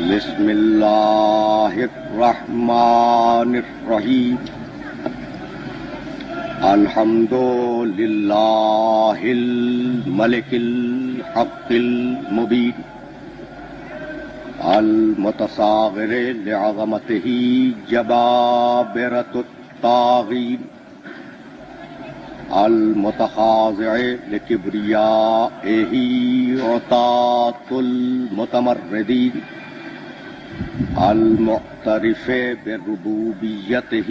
بسم اللہ الرحمن الرحیم الحمد للہ الملک الحق المبین المتصاغر لعظمتہ جبابرۃ الطاغین المتخاضع لکبریائہ عتاۃ المتمردین المعترف بربوبیتہ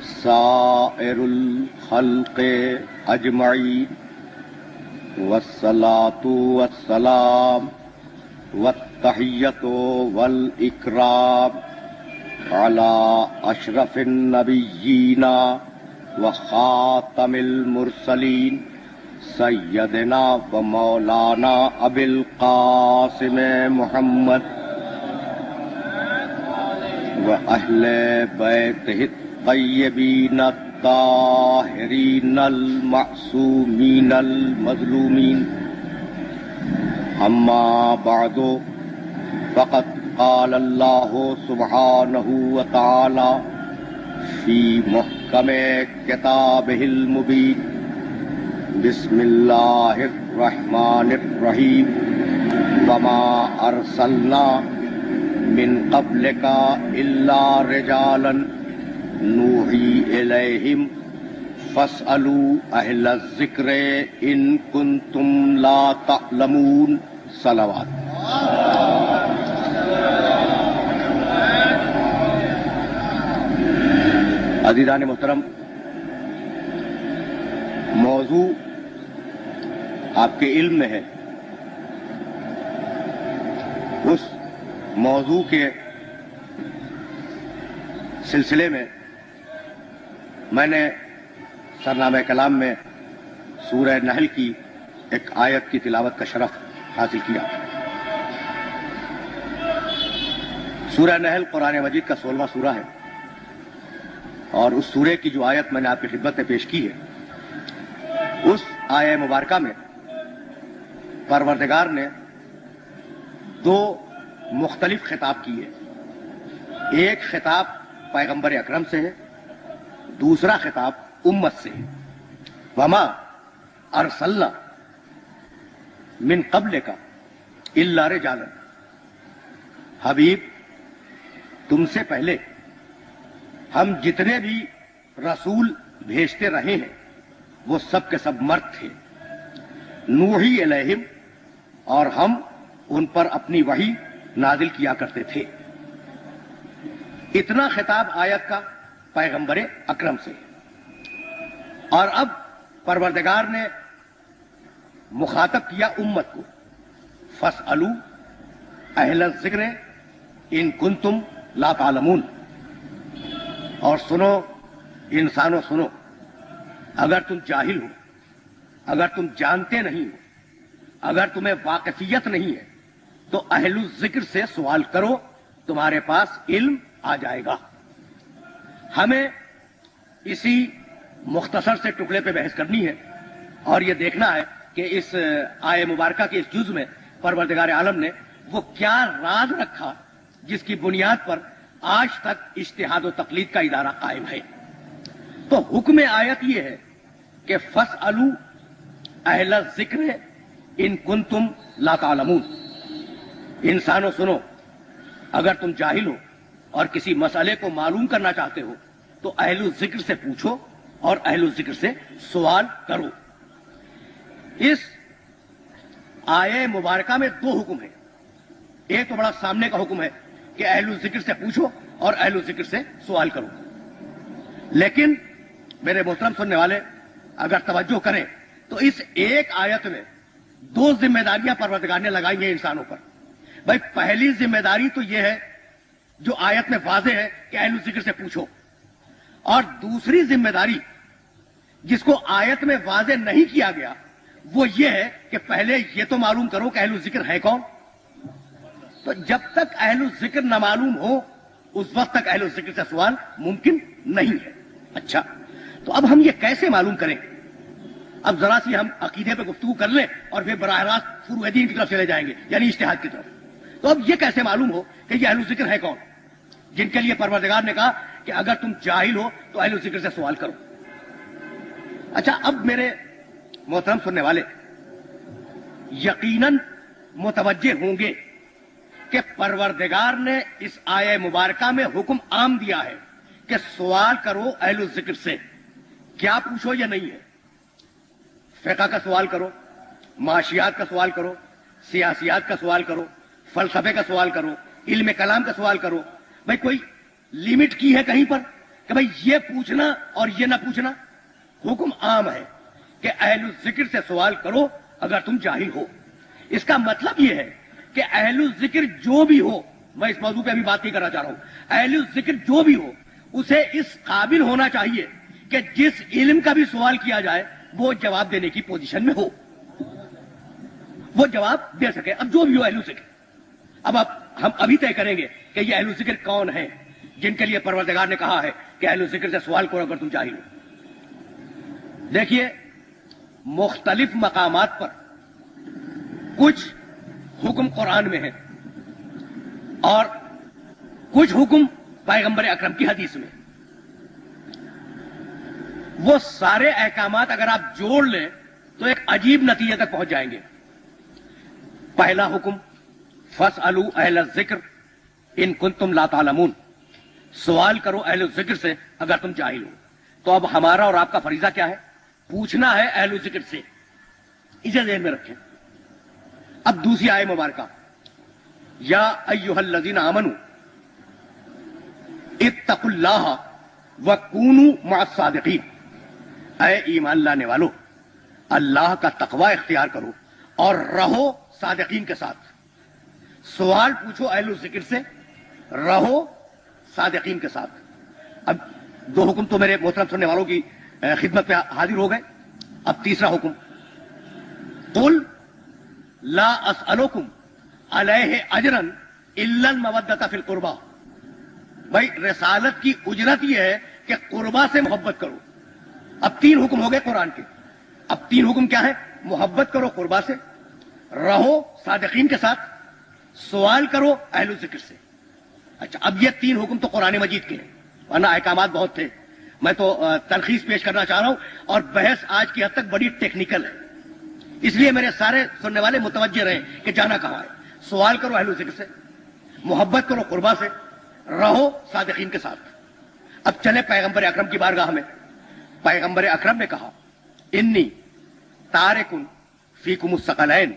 سائر الخلق اجمعین والصلاة والسلام والتحیۃ والاکرام علی اشرف النبیین وخاتم المرسلین سیدنا و مولانا ابی القاسم محمد وأهل بيته الطيبين الطاهرين المعصومين المظلومين أما بعد فقد قال الله سبحانه وتعالى في محكم كتابه المبين بسم الله الرحمن الرحيم وما أرسلنا من قبلك الا رجالا نوحي اليهم فاسألوا اهل الذکر ان کنتم لا تعلمون صلوات. عزیزان محترم، موضوع آپ کے علم میں ہے. اس موضوع کے سلسلے میں میں نے سرنامہ کلام میں سورہ نحل کی ایک آیت کی تلاوت کا شرف حاصل کیا. سورہ نحل قرآن مجید کا 16واں سورہ ہے، اور اس سورے کی جو آیت میں نے آپ کی خدمت میں پیش کی ہے، اس آیہ مبارکہ میں پروردگار نے دو مختلف خطاب کیے. ایک خطاب پیغمبر اکرم سے ہے، دوسرا خطاب امت سے ہے. وما ارسلنا من قبلک الا رجالا، حبیب تم سے پہلے ہم جتنے بھی رسول بھیجتے رہے ہیں وہ سب کے سب مرد تھے. نوحی الیہم، اور ہم ان پر اپنی وحی نازل کیا کرتے تھے. اتنا خطاب آیت کا پیغمبر اکرم سے. اور اب پروردگار نے مخاطب کیا امت کو، فاسألوا اہل الذکر ان کنتم لا تعلمون. اور سنو انسانوں، سنو، اگر تم جاہل ہو، اگر تم جانتے نہیں ہو، اگر تمہیں واقفیت نہیں ہے تو اہل الذکر سے سوال کرو، تمہارے پاس علم آ جائے گا. ہمیں اسی مختصر سے ٹکڑے پہ بحث کرنی ہے اور یہ دیکھنا ہے کہ اس آیہ مبارکہ کے اس جز میں پروردگار عالم نے وہ کیا راز رکھا جس کی بنیاد پر آج تک اجتہاد و تقلید کا ادارہ قائم ہے. تو حکم آیت یہ ہے کہ فاسألوا اہل الذکر ان کنتم لا تعلمون. انسانوں سنو، اگر تم جاہل ہو اور کسی مسئلے کو معلوم کرنا چاہتے ہو تو اہل الذکر سے پوچھو اور اہل الذکر سے سوال کرو. اس آیہ مبارکہ میں دو حکم ہیں. ایک تو بڑا سامنے کا حکم ہے کہ اہل الذکر سے پوچھو اور اہل الذکر سے سوال کرو. لیکن میرے محترم سننے والے اگر توجہ کریں تو اس ایک آیت میں دو ذمہ داریاں پروردگار نے لگائی ہیں انسانوں پر. بھائی پہلی ذمہ داری تو یہ ہے جو آیت میں واضح ہے کہ اہل الذکر سے پوچھو، اور دوسری ذمہ داری جس کو آیت میں واضح نہیں کیا گیا وہ یہ ہے کہ پہلے یہ تو معلوم کرو کہ اہل الذکر ہے کون. تو جب تک اہل الذکر نہ معلوم ہو اس وقت تک اہل الذکر سے سوال ممکن نہیں ہے. اچھا، تو اب ہم یہ کیسے معلوم کریں؟ اب ذرا سی ہم عقیدے پہ گفتگو کر لیں اور پھر براہ راست فروع دین کی طرف چلے جائیں گے، یعنی اجتہاد کی طرف. تو اب یہ کیسے معلوم ہو کہ یہ اہل ذکر ہے کون، جن کے لیے پروردگار نے کہا کہ اگر تم جاہل ہو تو اہل ذکر سے سوال کرو؟ اچھا، اب میرے محترم سننے والے یقیناً متوجہ ہوں گے کہ پروردگار نے اس آیہ مبارکہ میں حکم عام دیا ہے کہ سوال کرو اہل الذکر سے، کیا پوچھو یا نہیں ہے؟ فقہ کا سوال کرو، معاشیات کا سوال کرو، سیاسیات کا سوال کرو، فلسفے کا سوال کرو، علم کلام کا سوال کرو، بھائی کوئی لمٹ کی ہے کہیں پر کہ بھائی یہ پوچھنا اور یہ نہ پوچھنا؟ حکم عام ہے کہ اہل الذکر سے سوال کرو اگر تم جاہل ہو۔ اس کا مطلب یہ ہے کہ اہل الذکر جو بھی ہو، میں اس موضوع پہ ابھی بات نہیں کرنا چاہ رہا ہوں، اہل الذکر جو بھی ہو اسے اس قابل ہونا چاہیے کہ جس علم کا بھی سوال کیا جائے وہ جواب دینے کی پوزیشن میں ہو، وہ جواب دے سکے۔ اب جو بھی ہو اہل ذکر، اب ہم ابھی طے کریں گے کہ یہ اہل ذکر کون ہیں جن کے لیے پروردگار نے کہا ہے کہ اہل ذکر سے سوال کرو اگر تم جاہل ہو۔ دیکھیے، مختلف مقامات پر کچھ حکم قرآن میں ہیں اور کچھ حکم پیغمبر اکرم کی حدیث میں۔ وہ سارے احکامات اگر آپ جوڑ لیں تو ایک عجیب نتیجے تک پہنچ جائیں گے۔ پہلا حکم، فاسألوا اہل الذکر ان کنتم لا تعلمون، سوال کرو اہل الذکر سے اگر تم جاہل ہو۔ تو اب ہمارا اور آپ کا فریضہ کیا ہے؟ پوچھنا ہے اہل الذکر سے، اسے ذہن میں رکھیں۔ اب دوسری آیت مبارکہ، یا ایھا الذین آمنوا اتقوا اللہ وکونوا مع الصادقین، اے ایمان لانے والو اللہ کا تقوی اختیار کرو اور رہو صادقین کے ساتھ۔ سوال پوچھو اہل الذکر سے، رہو صادقین کے ساتھ۔ اب دو حکم تو میرے محترم سننے والوں کی خدمت پہ حاضر ہو گئے۔ اب تیسرا حکم، قل لا اسألکم علیہ اجرا الا المودۃ فی القربى، بھائی رسالت کی اجرت یہ ہے کہ قربا سے محبت کرو۔ اب تین حکم ہو گئے قرآن کے۔ اب تین حکم کیا ہے؟ محبت کرو قربا سے، رہو صادقین کے ساتھ، سوال کرو اہل ذکر سے۔ اچھا، اب یہ تین حکم تو قرآن مجید کے ہیں، ورنہ احکامات بہت تھے۔ میں تو تلخیص پیش کرنا چاہ رہا ہوں، اور بحث آج کی حد تک بڑی ٹیکنیکل ہے، اس لیے میرے سارے سننے والے متوجہ رہیں کہ جانا کہاں ہے۔ سوال کرو اہل ذکر سے، محبت کرو قربا سے، رہو صادقین کے ساتھ۔ اب چلے پیغمبر اکرم کی بارگاہ میں۔ پیغمبر اکرم نے کہا انی تارکن فیکم الثقلین،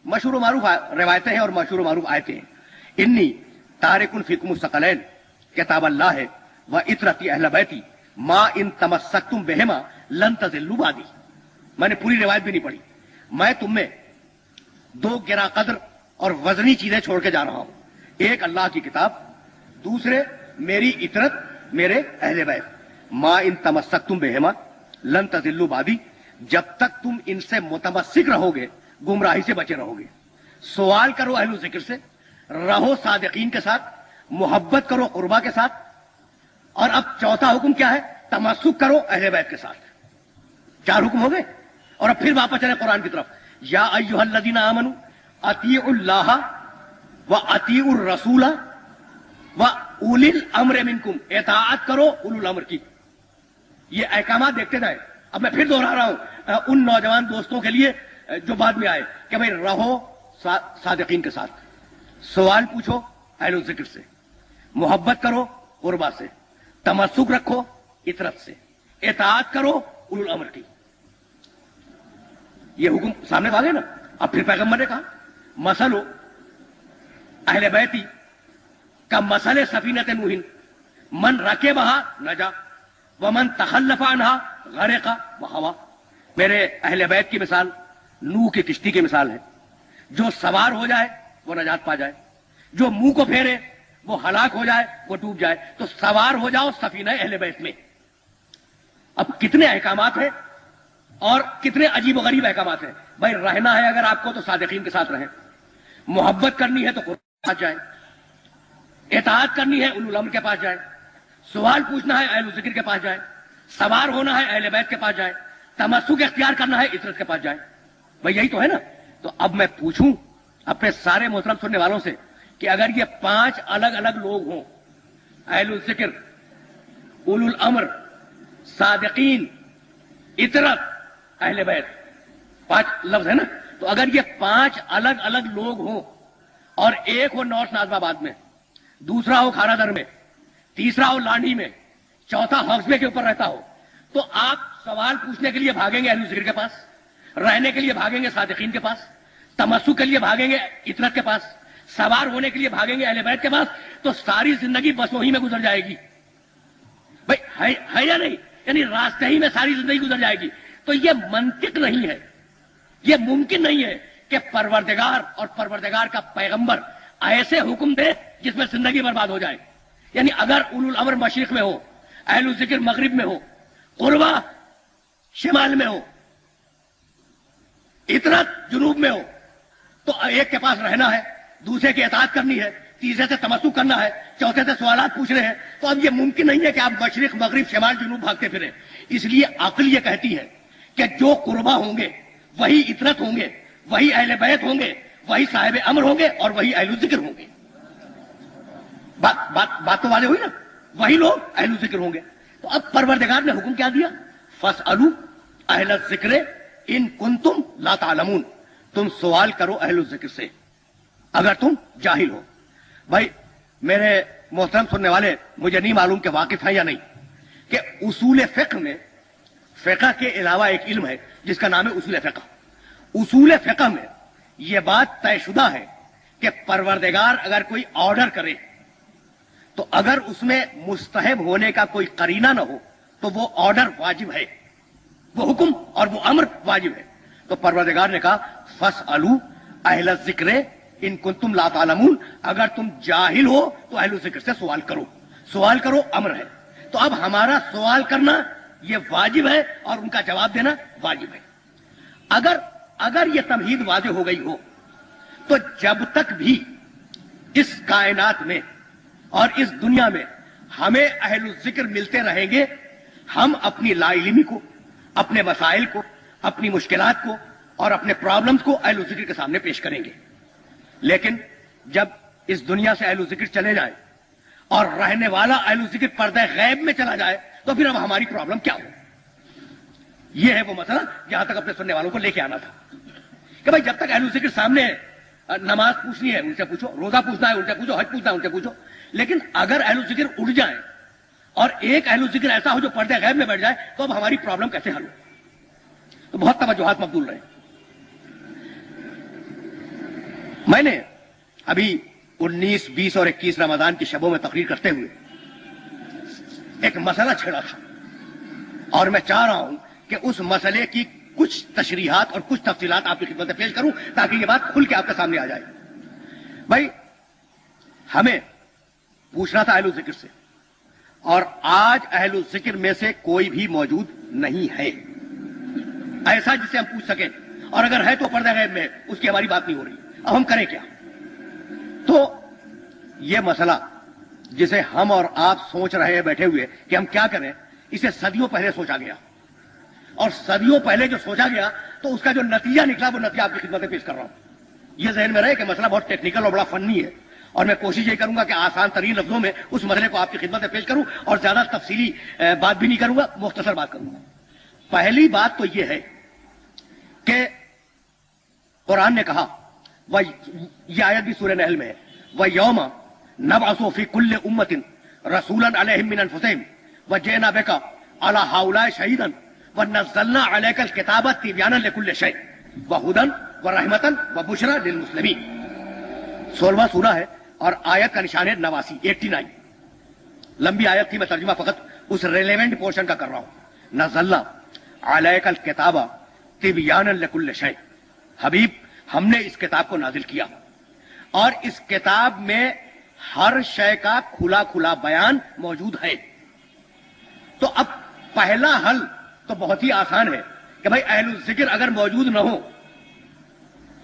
مشہور و معروف روایتیں ہیں اور مشہور و معروف آیتیں ہیں۔ انی تارکن فیکم الثقلین کتاب اللہ و اطرتی اہل بیتی ما ان تمسکتم بہما لن تضلوا بعدی۔ میں نے پوری روایت بھی نہیں پڑھی۔ میں تم میں دو گراں قدر اور وزنی چیزیں چھوڑ کے جا رہا ہوں، ایک اللہ کی کتاب، دوسرے میری اطرت، میرے اہل بیت۔ ما ان تمسکتم بہما لن تضلوا بعدی، جب تک تم ان سے متمسک رہو گے گمراہی سے بچے رہو گے۔ سوال کرو اہل ذکر سے، رہو صادقین کے ساتھ، محبت کرو قربا کے ساتھ، اور اب چوتھا حکم کیا ہے؟ تمسک کرو اہل بیت کے ساتھ۔ چار حکم ہو گئے، اور اب پھر واپس چلے قرآن کی طرف۔ یا ایھا الذین آمنوا اطیعوا اللہ و اطیعوا الرسول و اولی الامر منکم، اطاعت کرو اولو الامر کی۔ یہ احکامات دیکھتے جائیں۔ اب میں پھر دوہرا رہا ہوں ان نوجوان دوستوں کے لیے جو بعد میں آئے کہ بھائی رہو صادقین کے ساتھ، سوال پوچھو اہل ذکر سے، محبت کرو قربا سے، تمسک رکھو اطرت سے، اطاعت کرو اولو الامر کی۔ یہ حکم سامنے آ گئے نا۔ اب پھر پیغمبر نے کہا مثل اہل بیتی کا مثل سفینۃ نوح من رکبھا نجا ومن تخلف عنہا غرق وہوا۔ میرے اہل بیت کی مثال نوح کی کشتی کی مثال ہے، جو سوار ہو جائے وہ نجات پا جائے، جو منہ کو پھیرے وہ ہلاک ہو جائے، وہ ڈوب جائے۔ تو سوار ہو جاؤ سفینہ اہل بیت میں۔ اب کتنے احکامات ہیں اور کتنے عجیب و غریب احکامات ہیں۔ بھائی رہنا ہے اگر آپ کو تو صادقین کے ساتھ رہیں، محبت کرنی ہے تو قرآن کے پاس جائیں، اطاعت کرنی ہے اولو الامر کے پاس جائیں، سوال پوچھنا ہے اہل ذکر کے پاس جائیں، سوار ہونا ہے اہل بیت کے پاس جائیں، تمسک اختیار کرنا ہے اطرت کے پاس جائیں۔ بھائی یہی تو ہے نا۔ تو اب میں پوچھوں اپنے سارے محترم سننے والوں سے کہ اگر یہ 5 الگ الگ لوگ ہوں، اہل الذکر، اولو الامر، صادقین، اطرت، اہل بیت، 5 لفظ ہے نا، تو اگر یہ 5 الگ الگ لوگ ہوں اور ایک ہو نارتھ ناظم آباد میں، دوسرا ہو کھارا در میں، تیسرا ہو لانڈی میں، چوتھا ہاؤس وے کے اوپر رہتا ہو، تو آپ سوال پوچھنے کے لیے بھاگیں گے اہل الذکر کے پاس، رہنے کے لیے بھاگیں گے صادقین کے پاس، تمسک کے لیے بھاگیں گے اطرت کے پاس، سوار ہونے کے لیے بھاگیں گے اہل بیت کے پاس، تو ساری زندگی بس وہی میں گزر جائے گی. بھائی ہے یا نہیں؟ یعنی راستے ہی میں ساری زندگی گزر جائے گی. تو یہ منطق نہیں ہے، یہ ممکن نہیں ہے کہ پروردگار اور پروردگار کا پیغمبر ایسے حکم دے جس میں زندگی برباد ہو جائے. یعنی اگر اولو الامر مشرق میں ہو، اہل الذکر مغرب میں ہو، قربا شمال میں ہو، اطرت جنوب میں ہو، تو ایک کے پاس رہنا ہے، دوسرے کی اطاعت کرنی ہے، تیسرے سے تمسک کرنا ہے، چوتھے سے سوالات پوچھنے ہیں. تو اب یہ ممکن نہیں ہے کہ آپ مشرق مغرب شمال جنوب بھاگتے پھریں. اس لیے عقل یہ کہتی ہے کہ جو قربا ہوں گے وہی اطرت ہوں گے، وہی اہل بیت ہوں گے، وہی صاحب امر ہوں گے، اور وہی اہل الذکر ہوں گے. بات تو واضح ہوئی نا، وہی لوگ اہل الذکر ہوں گے. تو اب پروردگار نے حکم کیا دیا؟ فاسألوا اہل الذکر ان کنتم لا تعلمون، تم سوال کرو اہل الذکر سے اگر تم جاہل ہو. بھائی میرے محترم سننے والے، مجھے نہیں معلوم کہ واقف ہیں یا نہیں، کہ اصول فقہ میں، فقہ کے علاوہ ایک علم ہے جس کا نام ہے اصول فقہ. اصول فقہ میں یہ بات طے شدہ ہے کہ پروردگار اگر کوئی آرڈر کرے تو اگر اس میں مستحب ہونے کا کوئی قرینہ نہ ہو تو وہ آرڈر واجب ہے، وہ حکم اور وہ امر واجب ہے. تو پروردگار نے کہا فاسألوا اہل الذکر ان کنتم لا تعلمون، اگر تم جاہل ہو تو اہل الذکر سے سوال کرو. سوال کرو امر ہے. تو اب ہمارا سوال کرنا یہ واجب ہے اور ان کا جواب دینا واجب ہے. اگر یہ تمہید واضح ہو گئی ہو تو جب تک بھی اس کائنات میں اور اس دنیا میں ہمیں اہل الذکر ملتے رہیں گے، ہم اپنی لا علمی کو، اپنے مسائل کو، اپنی مشکلات کو اور اپنے پرابلمز کو اہل الذکر کے سامنے پیش کریں گے. لیکن جب اس دنیا سے اہل الذکر چلے جائے اور رہنے والا اہل الذکر پردہ غیب میں چلا جائے تو پھر اب ہماری پرابلم کیا ہو؟ یہ ہے وہ مسئلہ جہاں تک اپنے سننے والوں کو لے کے آنا تھا کہ بھائی جب تک اہل الذکر سامنے ہے، نماز پوچھنی ہے ان سے پوچھو، روزہ پوچھنا ہے ان سے پوچھو، حج پوچھنا ہے ان سے پوچھو. لیکن اگر اہل الذکر اڑ جائیں اور ایک اہل الذکر ایسا ہو جو پردہ غیب میں بیٹھ جائے تو اب ہماری پرابلم کیسے حل ہو؟ تو بہت توجہات مبذول رہے. میں نے ابھی 19، 20 اور 21 رمضان کی شبوں میں تقریر کرتے ہوئے ایک مسئلہ چھیڑا تھا اور میں چاہ رہا ہوں کہ اس مسئلے کی کچھ تشریحات اور کچھ تفصیلات آپ کی خدمت میں پیش کروں تاکہ یہ بات کھل کے آپ کے سامنے آ جائے. بھائی ہمیں پوچھنا تھا اہل الذکر سے، اور آج اہل الذکر میں سے کوئی بھی موجود نہیں ہے ایسا جسے ہم پوچھ سکیں، اور اگر ہے تو پردہ غیب میں ہے، اس کی ہماری بات نہیں ہو رہی. اب ہم کریں کیا؟ تو یہ مسئلہ جسے ہم اور آپ سوچ رہے ہیں بیٹھے ہوئے کہ ہم کیا کریں، اسے صدیوں پہلے سوچا گیا، اور صدیوں پہلے جو سوچا گیا تو اس کا جو نتیجہ نکلا وہ نتیجہ آپ کی خدمت میں پیش کر رہا ہوں. یہ ذہن میں رہے کہ مسئلہ بہت ٹیکنیکل اور بڑا فنی ہے، اور میں کوشش یہ کروں گا کہ آسان ترین لفظوں میں اس مسئلے کو آپ کی خدمت میں پیش کروں اور زیادہ تفصیلی بات بھی نہیں کروں گا، مختصر بات کروں گا. پہلی بات تو یہ ہے کہ قرآن نے کہا، یہ آیت بھی سورہ نحل میں ہے، وَيَوْمَ نَبْعَثُ فِي كُلِّ أُمَّةٍ رَسُولًا عَلَيْهِمْ مِنْ أَنفُسِهِمْ وَجِئْنَا بِكَ عَلَى هَؤُلَاءِ شَهِيدًا وَنَزَّلْنَا عَلَيْكَ الْكِتَابَ تِبْيَانًا لِكُلِّ شَيْءٍ وَهُدًى وَرَحْمَةً وَبُشْرَى لِلْمُسْلِمِينَ. 16واں سورہ ہے اور آیت کا نشان ہے 89، 89. لمبی آیت تھی، میں ترجمہ فقط اس ریلیونٹ پورشن کا کر رہا ہوں. نزلنا علیک الکتاب تبیانا لکل شیء، حبیب ہم نے اس کتاب کو نازل کیا اور اس کتاب میں ہر شے کا کھلا کھلا بیان موجود ہے. تو اب پہلا حل تو بہت ہی آسان ہے کہ بھائی اہل الذکر اگر موجود نہ ہو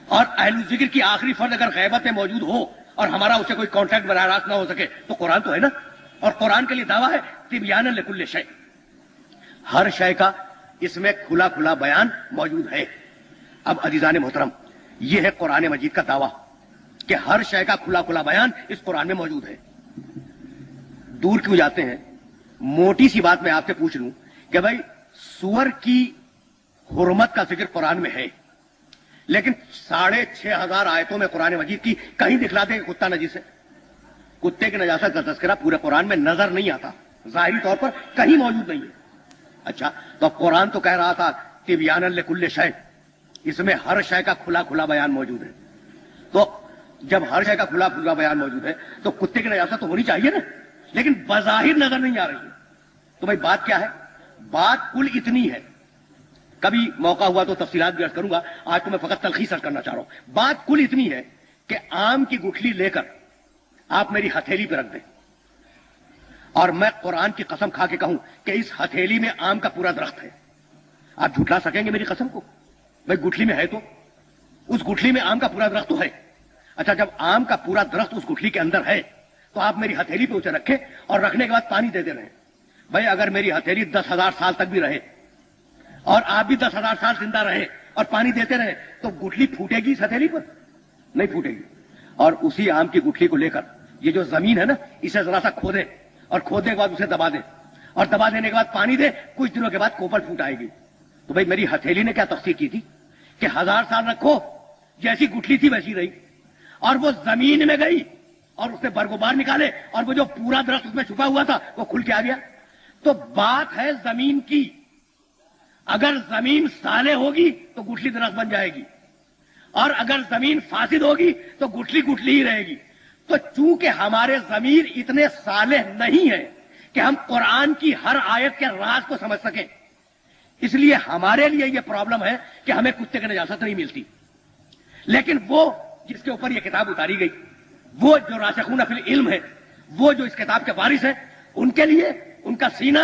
اور اہل الذکر کی آخری فرد اگر غیبت میں موجود ہو اور ہمارا اسے کوئی کانٹیکٹ براہ راست نہ ہو سکے تو قرآن تو ہے نا، اور قرآن کے لیے دعویٰ ہے تبیانا لکل شیء، ہر شے کا اس میں کھلا کھلا بیان موجود ہے. اب عزیزان محترم، یہ ہے قرآن مجید کا دعویٰ کہ ہر شے کا کھلا کھلا بیان اس قرآن میں موجود ہے. دور کیوں جاتے ہیں؟ موٹی سی بات میں آپ سے پوچھ لوں کہ بھائی سور کی حرمت کا ذکر قرآن میں ہے، لیکن 6,500 آیتوں میں قرآن مجید کی کہیں دکھلا دے کتا نجیس ہے. کتے کی نجاست کا تذکرہ پورے قرآن میں نظر نہیں آتا، ظاہری طور پر کہیں موجود نہیں ہے. اچھا، تو قرآن تو کہہ رہا تھا تبیانا لکل شیء، اس میں ہر شے کا کھلا کھلا بیان موجود ہے. تو جب ہر شے کا کھلا کھلا بیان موجود ہے تو کتے کی نجاست تو ہونی چاہیے نا، لیکن بظاہر نظر نہیں آ رہی ہے. تو بھائی بات کیا ہے؟ بات کل اتنی ہے، کبھی موقع ہوا تو تفصیلات بھی عرض کروں گا، آج تو میں فقط تلخیص عرض کرنا چاہ رہا ہوں. بات کل اتنی ہے کہ آم کی گٹھلی لے کر آپ میری ہتھیلی پہ رکھ دیں اور میں قرآن کی قسم کھا کے کہوں کہ اس ہتھیلی میں آم کا پورا درخت ہے، آپ جھٹلا سکیں گے میری قسم کو؟ بھائی گٹھلی میں ہے تو اس گٹھلی میں آم کا پورا درخت تو ہے. اچھا، جب آم کا پورا درخت اس گٹھلی کے اندر ہے تو آپ میری ہتھیلی پہ اسے رکھیں اور رکھنے کے بعد پانی دیتے رہیں. بھائی اگر میری ہتھیلی 10,000 سال تک بھی رہے اور آپ بھی 10,000 سال زندہ رہے اور پانی دیتے رہے تو گٹھلی پھوٹے گی اس ہتھیلی پر؟ نہیں پھوٹے گی. اور اسی آم کی گٹھلی کو لے کر یہ جو زمین ہے نا، اسے ذرا سا کھودیں اور کھودنے کے بعد اسے دبا دیں اور دبا دینے کے بعد پانی دیں، کچھ دنوں کے بعد کوپل پھوٹ آئے گی. تو بھائی میری ہتھیلی نے کیا تفسیر کی تھی کہ 1000 سال رکھو، جیسی گٹھلی تھی ویسی رہی، اور وہ زمین میں گئی اور اس نے برگوبار نکالے اور وہ جو پورا درخت اس میں چھپا ہوا تھا وہ کھل کے آ گیا. تو بات ہے زمین کی، اگر زمین صالح ہوگی تو گٹھلی درخت بن جائے گی، اور اگر زمین فاسد ہوگی تو گٹھلی گٹھلی ہی رہے گی. تو چونکہ ہمارے ضمیر اتنے صالح نہیں ہیں کہ ہم قرآن کی ہر آیت کے راز کو سمجھ سکیں، اس لیے ہمارے لیے یہ پرابلم ہے کہ ہمیں کتے کی نجاست نہیں ملتی. لیکن وہ جس کے اوپر یہ کتاب اتاری گئی، وہ جو راسخون فی العلم ہے، وہ جو اس کتاب کے وارث ہیں، ان کے لیے ان کا سینہ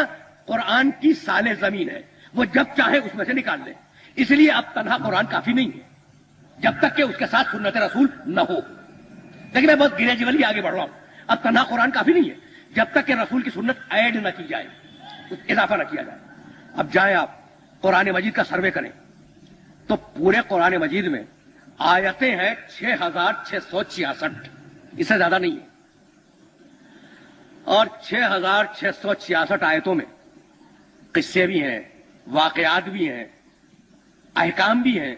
قرآن کی صالح زمین ہے، وہ جب چاہے اس میں سے نکال لیں. اس لیے اب تنہا قرآن کافی نہیں ہے جب تک کہ اس کے ساتھ سنت رسول نہ ہو. لیکن میں بہت گریجولی آگے بڑھ رہا ہوں. اب تنہا قرآن کافی نہیں ہے جب تک کہ رسول کی سنت ایڈ نہ کی جائے، اضافہ نہ کیا جائے. اب جائیں آپ قرآن مجید کا سروے کریں تو پورے قرآن مجید میں آیتیں ہیں 6,666، اس سے زیادہ نہیں ہے. اور 6,666 آیتوں میں قصے بھی ہیں، واقعات بھی ہیں، احکام بھی ہیں،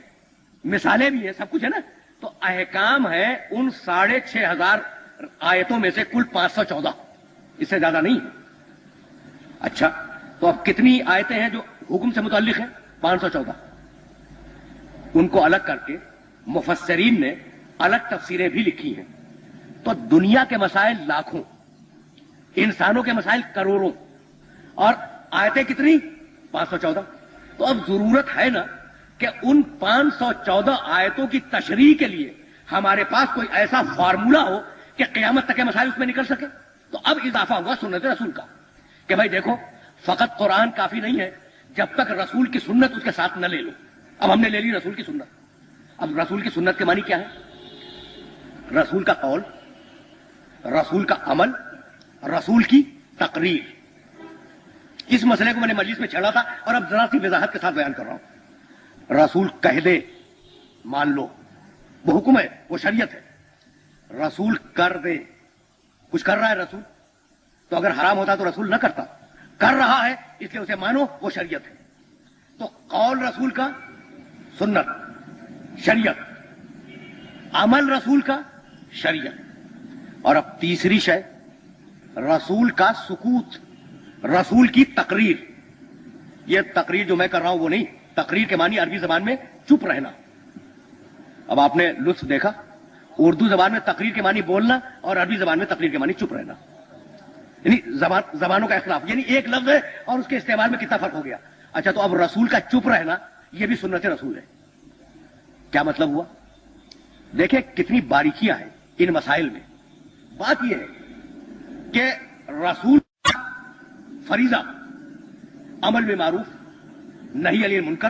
مثالیں بھی ہیں، سب کچھ ہے نا. تو احکام ہے ان 6,500 آیتوں میں سے کل 514، اس سے زیادہ نہیں ہے. اچھا، تو اب کتنی آیتیں ہیں جو حکم سے متعلق ہیں؟ 514. ان کو الگ کر کے مفسرین نے الگ تفسیریں بھی لکھی ہیں. تو دنیا کے مسائل لاکھوں، انسانوں کے مسائل کروڑوں، اور آیتیں کتنی؟ 514. تو اب ضرورت ہے نا کہ ان 514 آیتوں کی تشریح کے لیے ہمارے پاس کوئی ایسا فارمولا ہو کہ قیامت تک کے مسائل اس میں نکل سکے. تو اب اضافہ ہوا سنت رسول کا کہ بھائی دیکھو، فقط قرآن کافی نہیں ہے جب تک رسول کی سنت اس کے ساتھ نہ لے لو. اب ہم نے لے لی رسول کی سنت. اب رسول کی سنت کے معنی کیا ہے؟ رسول کا قول، رسول کا عمل، رسول کی تقریر. اس مسئلے کو میں نے مجلس میں چھیڑا تھا اور اب ذرا سی وضاحت کے ساتھ بیان کر رہا ہوں. رسول کہہ دے مان لو، وہ حکم ہے، وہ شریعت ہے. رسول کر دے، کچھ کر رہا ہے رسول تو اگر حرام ہوتا تو رسول نہ کرتا، کر رہا ہے اس لیے اسے مانو، وہ شریعت ہے. تو قول رسول کا سنت شریعت، عمل رسول کا شریعت. اور اب تیسری شے رسول کا سکوت، رسول کی تقریر. یہ تقریر جو میں کر رہا ہوں وہ نہیں، تقریر کے معنی عربی زبان میں چپ رہنا. اب آپ نے لطف دیکھا، اردو زبان میں تقریر کے معنی بولنا اور عربی زبان میں تقریر کے معنی چپ رہنا، یعنی زبانوں کا اختلاف، یعنی ایک لفظ ہے اور اس کے استعمال میں کتنا فرق ہو گیا. اچھا، تو اب رسول کا چپ رہنا یہ بھی سنت رسول ہے. کیا مطلب ہوا؟ دیکھیں کتنی باریکیاں ہیں ان مسائل میں. بات یہ ہے کہ رسول فریضہ امر بالمعروف، نہی عن المنکر،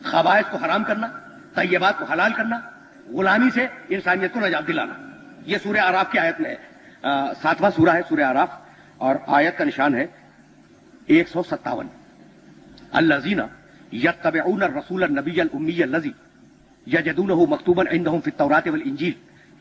خبائث کو حرام کرنا، طیبات کو حلال کرنا، غلامی سے انسانیت کو نجات دلانا. یہ سورہ اعراف کی آیت میں ہے، 7واں سورہ ہے سورہ اعراف، اور آیت کا نشان ہے 157. الذین یتبعون الرسول النبی الامی الذی یجدونہ مکتوبا عندہم فی التوراۃ والانجیل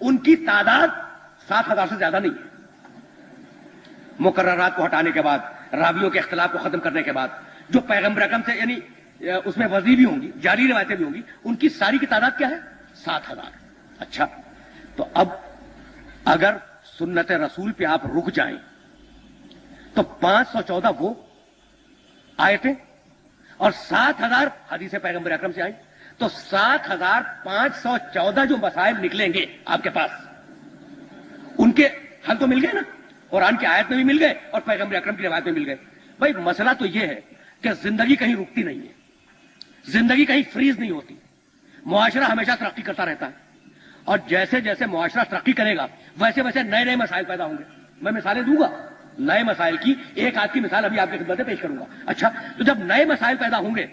ان کی تعداد 7,000 سے زیادہ نہیں ہے۔ مقررات کو ہٹانے کے بعد، راویوں کے اختلاف کو ختم کرنے کے بعد، جو پیغمبر اکرم سے یعنی اس میں وضعی بھی ہوں گی، جاری روایتیں بھی ہوں گی، ان کی ساری کی تعداد کیا ہے؟ 7,000۔ اچھا، تو اب اگر سنت رسول پہ آپ رک جائیں تو 514 وہ آیتیں اور 7,000 حدیث پیغمبر اکرم سے آئیں، تو 7,514 جو مسائل نکلیں گے آپ کے پاس، ان کے حل تو مل گئے نا، قرآن کی آیت میں بھی مل گئے اور پیغمبر اکرم کی روایت میں مل گئے۔ بھائی مسئلہ تو یہ ہے کہ زندگی کہیں رکتی نہیں ہے، زندگی کہیں فریز نہیں ہوتی، معاشرہ ہمیشہ ترقی کرتا رہتا ہے، اور جیسے جیسے معاشرہ ترقی کرے گا ویسے ویسے نئے نئے مسائل پیدا ہوں گے۔ میں مثالیں دوں گا نئے مسائل کی، ایک آدھ کی مثال ابھی آپ کی خدمت میں پیش کروں گا۔ اچھا، تو جب نئے مسائل پیدا ہوں گے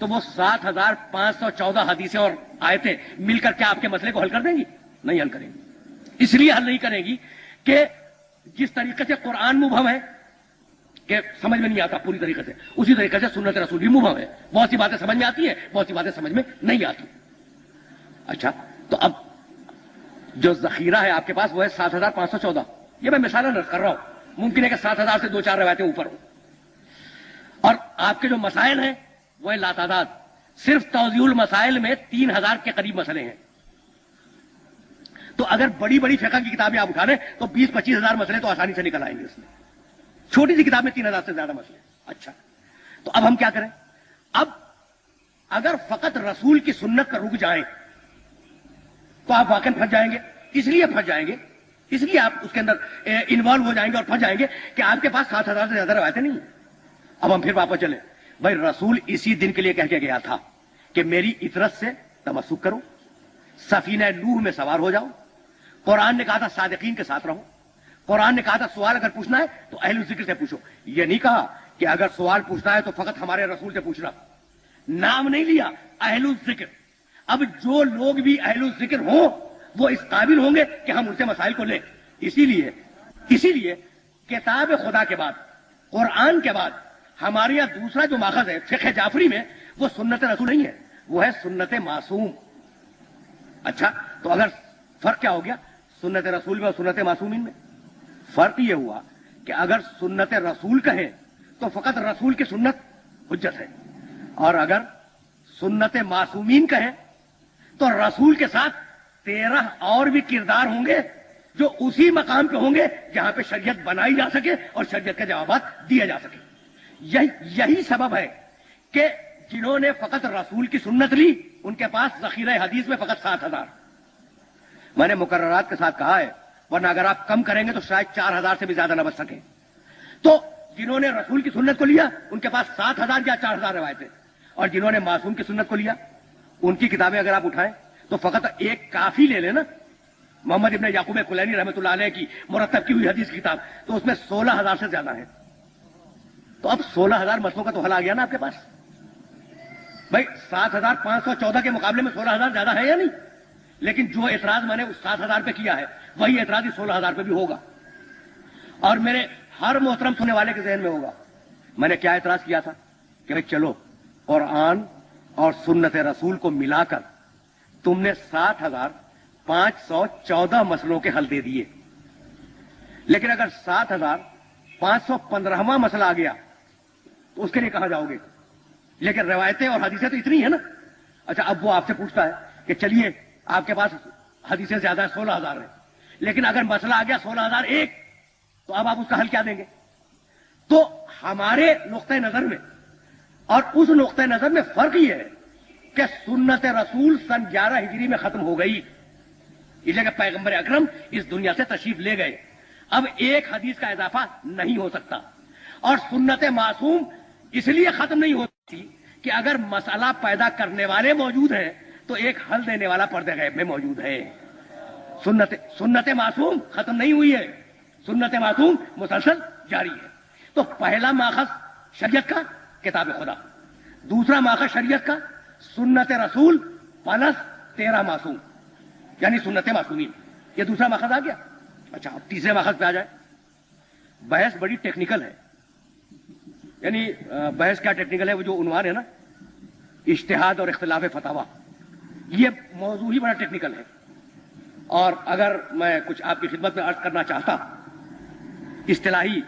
تو وہ 7,514 حدیثیں اور آیتیں مل کر کے آپ کے مسئلے کو حل کر دیں گی؟ نہیں حل کریں گی۔ اس لیے حل نہیں کریں گی کہ جس طریقے سے قرآن مبہم ہے کہ سمجھ میں نہیں آتا پوری طریقے سے، اسی طریقے سے سنت رسول بھی مبہم ہے، بہت سی باتیں سمجھ میں آتی ہیں، بہت سی باتیں سمجھ میں نہیں آتی۔ اچھا، تو اب جو ذخیرہ ہے آپ کے پاس وہ ہے 7,514۔ یہ میں مثالیں کر رہا ہوں، ممکن ہے کہ 7,000 سے 2-4 روایتیں اوپر ہوں، اور آپ کے جو مسائل ہیں وہ لا تعداد، صرف توضیح المسائل میں 3,000 کے قریب مسئلے ہیں۔ تو اگر بڑی بڑی فقہ کی کتابیں آپ اٹھا لیں تو 20-25 ہزار مسئلے تو آسانی سے نکل آئیں گے اس میں، چھوٹی سی کتاب میں 3,000 سے زیادہ مسئلے۔ اچھا، تو اب ہم کیا کریں؟ اب اگر فقط رسول کی سنت پر رک جائیں تو آپ واقعی پھنس جائیں گے۔ اس لیے پھنس جائیں گے، اس لیے آپ اس کے اندر انوالو ہو جائیں گے اور پھنس جائیں گے کہ آپ کے پاس 7,000 سے زیادہ روایتیں نہیں ہیں۔ اب ہم پھر واپس چلیں۔ بھائی رسول اسی دن کے لیے کہہ کے گیا تھا کہ میری اطرت سے تمسک کرو، سفینہ نوح میں سوار ہو جاؤ۔ قرآن نے کہا تھا صادقین کے ساتھ رہو۔ قرآن نے کہا تھا سوال اگر پوچھنا ہے تو اہل الذکر سے پوچھو۔ یہ نہیں کہا کہ اگر سوال پوچھنا ہے تو فقط ہمارے رسول سے پوچھنا، نام نہیں لیا اہل الذکر۔ اب جو لوگ بھی اہل الذکر ہوں وہ اس قابل ہوں گے کہ ہم ان سے مسائل کو لیں۔ اسی لیے کتاب خدا کے بعد، قرآن کے بعد ہمارے یہاں دوسرا جو ماخذ ہے فقہ جعفری میں، وہ سنت رسول نہیں ہے، وہ ہے سنت معصوم۔ اچھا، تو اگر فرق کیا ہو گیا سنت رسول میں اور سنت معصومین میں؟ فرق یہ ہوا کہ اگر سنت رسول کہیں تو فقط رسول کی سنت حجت ہے، اور اگر سنت معصومین کہیں تو رسول کے ساتھ 13 اور بھی کردار ہوں گے جو اسی مقام پہ ہوں گے جہاں پہ شریعت بنائی جا سکے اور شریعت کے جوابات دیے جا سکے۔ یہی سبب ہے کہ جنہوں نے فقط رسول کی سنت لی ان کے پاس ذخیرہ حدیث میں فقط 7,000۔ میں نے مقررات کے ساتھ کہا ہے، ورنہ اگر آپ کم کریں گے تو شاید 4,000 سے بھی زیادہ نہ بچ سکیں۔ تو جنہوں نے رسول کی سنت کو لیا ان کے پاس 7,000 یا 4,000 روایتیں، اور جنہوں نے معصوم کی سنت کو لیا ان کی کتابیں اگر آپ اٹھائیں تو فقط ایک کافی لے لیں نا، محمد ابن یعقوب کلینی رحمۃ اللہ علیہ کی مرتب کی ہوئی حدیث کی کتاب، تو اس میں 16,000 سے زیادہ ہے۔ تو اب 16,000 مسئلوں کا تو حل آ گیا نا آپ کے پاس۔ بھائی 7,514 کے مقابلے میں 16,000 زیادہ ہے یا نہیں؟ لیکن جو اعتراض میں نے اس 7,000 پہ کیا ہے وہی اعتراض 16,000 پہ بھی ہوگا، اور میرے ہر محترم سننے والے کے ذہن میں ہوگا میں نے کیا اعتراض کیا تھا کہ بھائی چلو قرآن اور سنت رسول کو ملا کر تم نے 7,514 مسئلوں کے حل دے دیے، لیکن اگر 7,515واں مسئلہ آ گیا تو اس کے لیے کہاں جاؤ گے؟ لیکن روایتیں اور حدیثیں تو اتنی ہیں نا۔ اچھا، اب وہ آپ سے پوچھتا ہے کہ چلیے آپ کے پاس حدیثیں زیادہ ہیں، 16,000 ہیں، لیکن اگر مسئلہ آ گیا 16,001 تو اب آپ اس کا حل کیا دیں گے؟ تو ہمارے نقطۂ نظر میں اور اس نقطۂ نظر میں فرق یہ ہے کہ سنت رسول سن 11 ہجری میں ختم ہو گئی، اس لیے کہ پیغمبر اکرم اس دنیا سے تشریف لے گئے، اب ایک حدیث کا اضافہ نہیں ہو سکتا۔ اور سنت معصوم اس لیے ختم نہیں ہوتی کہ اگر مسئلہ پیدا کرنے والے موجود ہیں تو ایک حل دینے والا پردے غیب میں موجود ہے۔ سنت معصوم ختم نہیں ہوئی ہے، سنت معصوم مسلسل جاری ہے۔ تو پہلا ماخذ شریعت کا کتاب خدا، دوسرا ماخذ شریعت کا سنت رسول پلس 13 معصوم یعنی سنت معصومین، یہ دوسرا ماخذ آ گیا۔ اچھا، اب تیسرے ماخذ پہ آ جائے۔ بحث بڑی ٹیکنیکل ہے، یعنی بحث کیا ٹیکنیکل ہے؟ وہ جو عنوان ہے نا اجتہاد اور اختلاف فتاوی، یہ موضوع ہی بڑا ٹیکنیکل ہے، اور اگر میں کچھ آپ کی خدمت میں عرض کرنا چاہتا اصطلاحی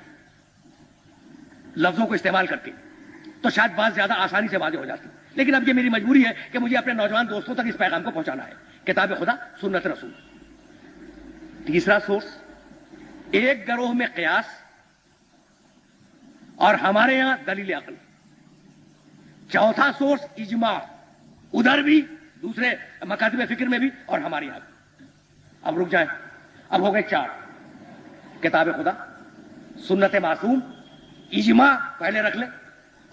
لفظوں کو استعمال کر کے تو شاید بات زیادہ آسانی سے واضح ہو جاتی، لیکن اب یہ میری مجبوری ہے کہ مجھے اپنے نوجوان دوستوں تک اس پیغام کو پہنچانا ہے. کتاب خدا، سنت رسول. تیسرا سورس ایک گروہ میں قیاس اور ہمارے یہاں دلیل عقل. چوتھا سورس اجماع، ادھر بھی دوسرے مکاتب فکر میں بھی اور ہمارے یہاں بھی. اب رک جائیں، اب ہو گئے 4. کتاب خدا، سنت معصوم، اجماع پہلے رکھ لیں،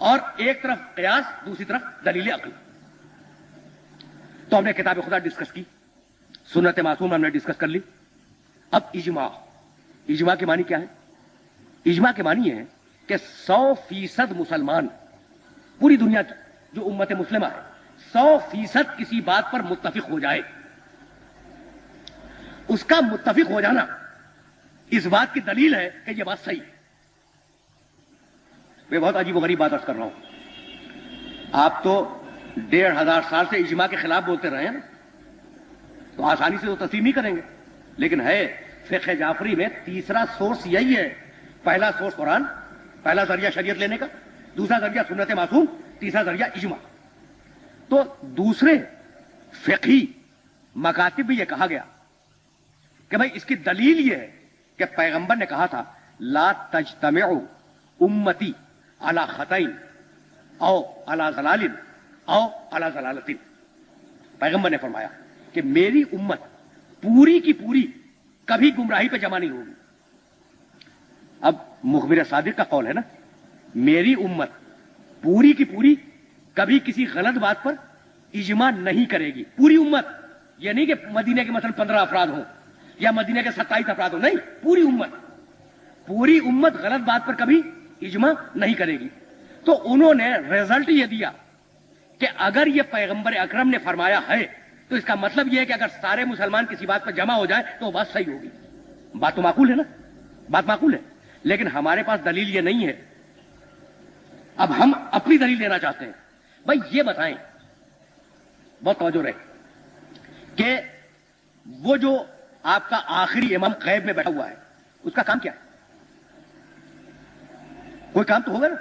اور ایک طرف قیاس، دوسری طرف دلیل عقل. تو ہم نے کتاب خدا ڈسکس کی، سنت معصوم ہم نے ڈسکس کر لی. اب اجماع. اجماع کے معنی کیا ہے؟ اجماع کے معنی یہ ہے کہ 100% مسلمان، پوری دنیا کی جو امت مسلمہ ہے، 100% کسی بات پر متفق ہو جائے. اس کا متفق ہو جانا اس بات کی دلیل ہے کہ یہ بات صحیح ہے. میں بہت عجیب و غریب بات عرض کر رہا ہوں. آپ تو 1500 سال سے اجماع کے خلاف بولتے رہے ہیں نا، تو آسانی سے تو تسلیم ہی کریں گے. لیکن ہے فقہ جعفری میں تیسرا سورس یہی ہے. پہلا سورس قرآن، پہلا ذریعہ شریعت لینے کا، دوسرا ذریعہ سنت معصوم، تیسرا ذریعہ اجماع. تو دوسرے فقہی مکاتب بھی یہ کہا گیا کہ بھائی اس کی دلیل یہ ہے کہ پیغمبر نے کہا تھا لا تجتمع امتی علی خطئین او علی ضلال او علی ضلالۃ. پیغمبر نے فرمایا کہ میری امت پوری کی پوری کبھی گمراہی پہ جمع نہیں ہوگی. اب مخبر صادق کا قول ہے نا، میری امت پوری کی پوری کبھی کسی غلط بات پر اجماع نہیں کرے گی. پوری امت، یہ نہیں کہ مدینے کے مثلا 15 افراد ہوں یا مدینے کے 27 افراد ہوں، نہیں، پوری امت. پوری امت غلط بات پر کبھی اجماع نہیں کرے گی. تو انہوں نے ریزلٹ یہ دیا کہ اگر یہ پیغمبر اکرم نے فرمایا ہے تو اس کا مطلب یہ ہے کہ اگر سارے مسلمان کسی بات پر جمع ہو جائے تو وہ بات صحیح ہوگی. بات تو معقول ہے نا، بات معقول ہے. لیکن ہمارے پاس دلیل یہ نہیں ہے. اب ہم اپنی دلیل دینا چاہتے ہیں. بھائی یہ بتائیں، بہت توجہ رہے، کہ وہ جو آپ کا آخری امام غیب میں بیٹھا ہوا ہے اس کا کام کیا ہے؟ کوئی کام تو ہوگا نا.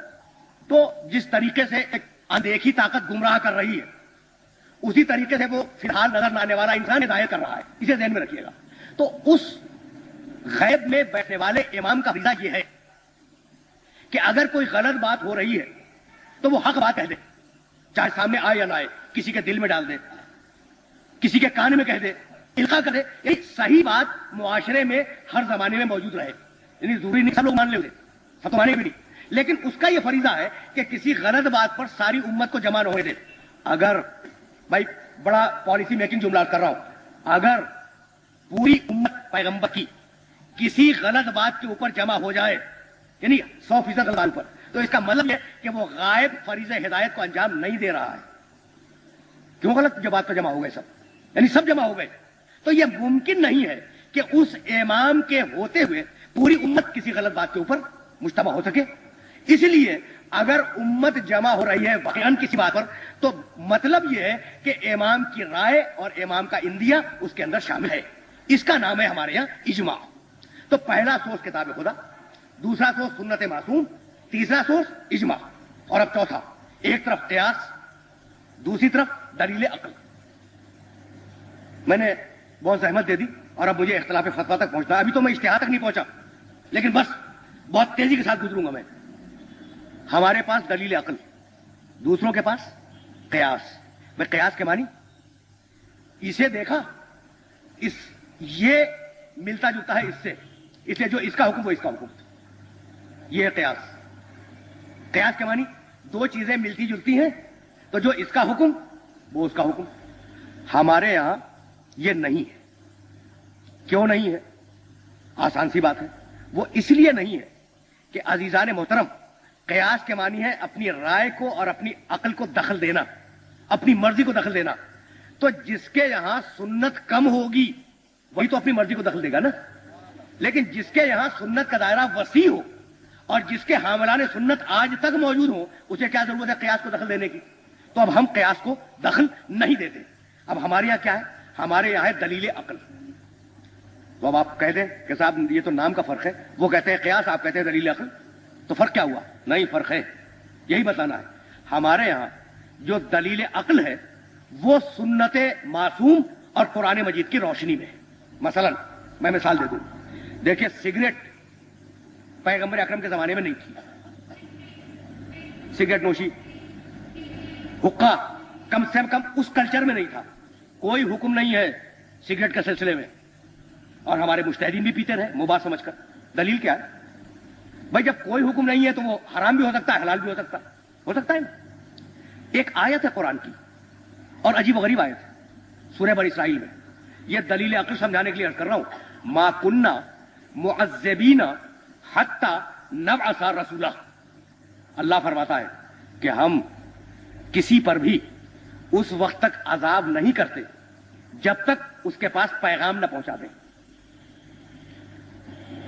تو جس طریقے سے ایک اندیکھی طاقت گمراہ کر رہی ہے، اسی طریقے سے وہ فی الحال نظر نہ آنے والا انسان ہدایت کر رہا ہے. اسے ذہن میں رکھیے گا. تو اس غیب میں بیٹھنے والے امام کا فریضہ یہ ہے کہ اگر کوئی غلط بات ہو رہی ہے تو وہ حق بات کہہ دے، چاہے سامنے آئے یا نہ آئے، کسی کے دل میں ڈال دے، کسی کے کان میں کہہ دے، القاء کرے. یعنی صحیح بات معاشرے میں ہر زمانے میں موجود رہے. یعنی ضروری نہیں سب لوگ مان لیں، سب تو مانے بھی نہیں، لیکن اس کا یہ فریضہ ہے کہ کسی غلط بات پر ساری امت کو جمع نہ ہونے دے. اگر بھائی بڑا پالیسی میکنگ جملہ کر رہا ہوں، اگر پوری امت پیغمبر کی کسی غلط بات کے اوپر جمع ہو جائے، یعنی 100% غلط بات پر، تو اس کا مطلب یہ کہ وہ غائب فریضہ ہدایت کو انجام نہیں دے رہا ہے. کیوں غلط بات پر جمع ہو گئے سب، یعنی سب جمع ہو گئے. تو یہ ممکن نہیں ہے کہ اس امام کے ہوتے ہوئے پوری امت کسی غلط بات کے اوپر مجتمع ہو سکے. اس لیے اگر امت جمع ہو رہی ہے واقعاً کسی بات پر، تو مطلب یہ ہے کہ امام کی رائے اور امام کا اندیہ اس کے اندر شامل ہے. اس کا نام ہے ہمارے یہاں اجماع. تو پہلا سورس کتاب خدا، دوسرا سورس سنت معصوم، تیسرا سورس اجماع، اور اب چوتھا ایک طرف قیاس، دوسری طرف دلیل عقل. میں نے بہت زحمت دے دی اور اب مجھے اختلاف فتویٰ تک پہنچنا. ابھی تو میں اجتہاد تک نہیں پہنچا، لیکن بس بہت تیزی کے ساتھ گزروں گا میں. ہمارے پاس دلیل عقل، دوسروں کے پاس قیاس. میں قیاس کے معنی اسے دیکھا، یہ ملتا جلتا ہے اس سے، اس لیے جو اس کا حکم وہ اس کا حکم، یہ ہے قیاس. قیاس کے معنی دو چیزیں ملتی جلتی ہیں تو جو اس کا حکم وہ اس کا حکم. ہمارے یہاں یہ نہیں ہے. کیوں نہیں ہے؟ آسان سی بات ہے. وہ اس لیے نہیں ہے کہ عزیزان محترم، قیاس کے معنی ہے اپنی رائے کو اور اپنی عقل کو دخل دینا، اپنی مرضی کو دخل دینا. تو جس کے یہاں سنت کم ہوگی وہی تو اپنی مرضی کو دخل دے گا نا. لیکن جس کے یہاں سنت کا دائرہ وسیع ہو اور جس کے حاملان سنت آج تک موجود ہوں، اسے کیا ضرورت ہے قیاس کو دخل دینے کی؟ تو اب ہم قیاس کو دخل نہیں دیتے. اب ہمارے یہاں کیا ہے؟ ہمارے یہاں ہے دلیل عقل. تو اب آپ کہہ دیں کہ صاحب یہ تو نام کا فرق ہے، وہ کہتے ہیں قیاس، آپ کہتے ہیں دلیل عقل، تو فرق کیا ہوا؟ نہیں، فرق ہے، یہی بتانا ہے. ہمارے یہاں جو دلیل عقل ہے وہ سنت معصوم اور قرآن مجید کی روشنی میں ہے. مثلا میں مثال دے دوں، دیکھیے سگریٹ پیغمبر اکرم کے زمانے میں نہیں تھی، سگریٹ نوشی، حقہ کم سے کم اس کلچر میں نہیں تھا، کوئی حکم نہیں ہے سگریٹ کے سلسلے میں، اور ہمارے مجتہدین بھی پیتے رہے مباح سمجھ کر. دلیل کیا ہے بھائی؟ جب کوئی حکم نہیں ہے تو وہ حرام بھی ہو سکتا ہے، حلال بھی ہو سکتا ہے نا. ایک آیت ہے قرآن کی، اور عجیب و غریب آیت ہے، سورہ بنی اسرائیل میں. یہ دلیل عقل سمجھانے کے لیے عرض کر رہا ہوں. ما کننا معذبین حتی نبعث رسولا. اللہ فرماتا ہے کہ ہم کسی پر بھی اس وقت تک عذاب نہیں کرتے جب تک اس کے پاس پیغام نہ پہنچا دیں.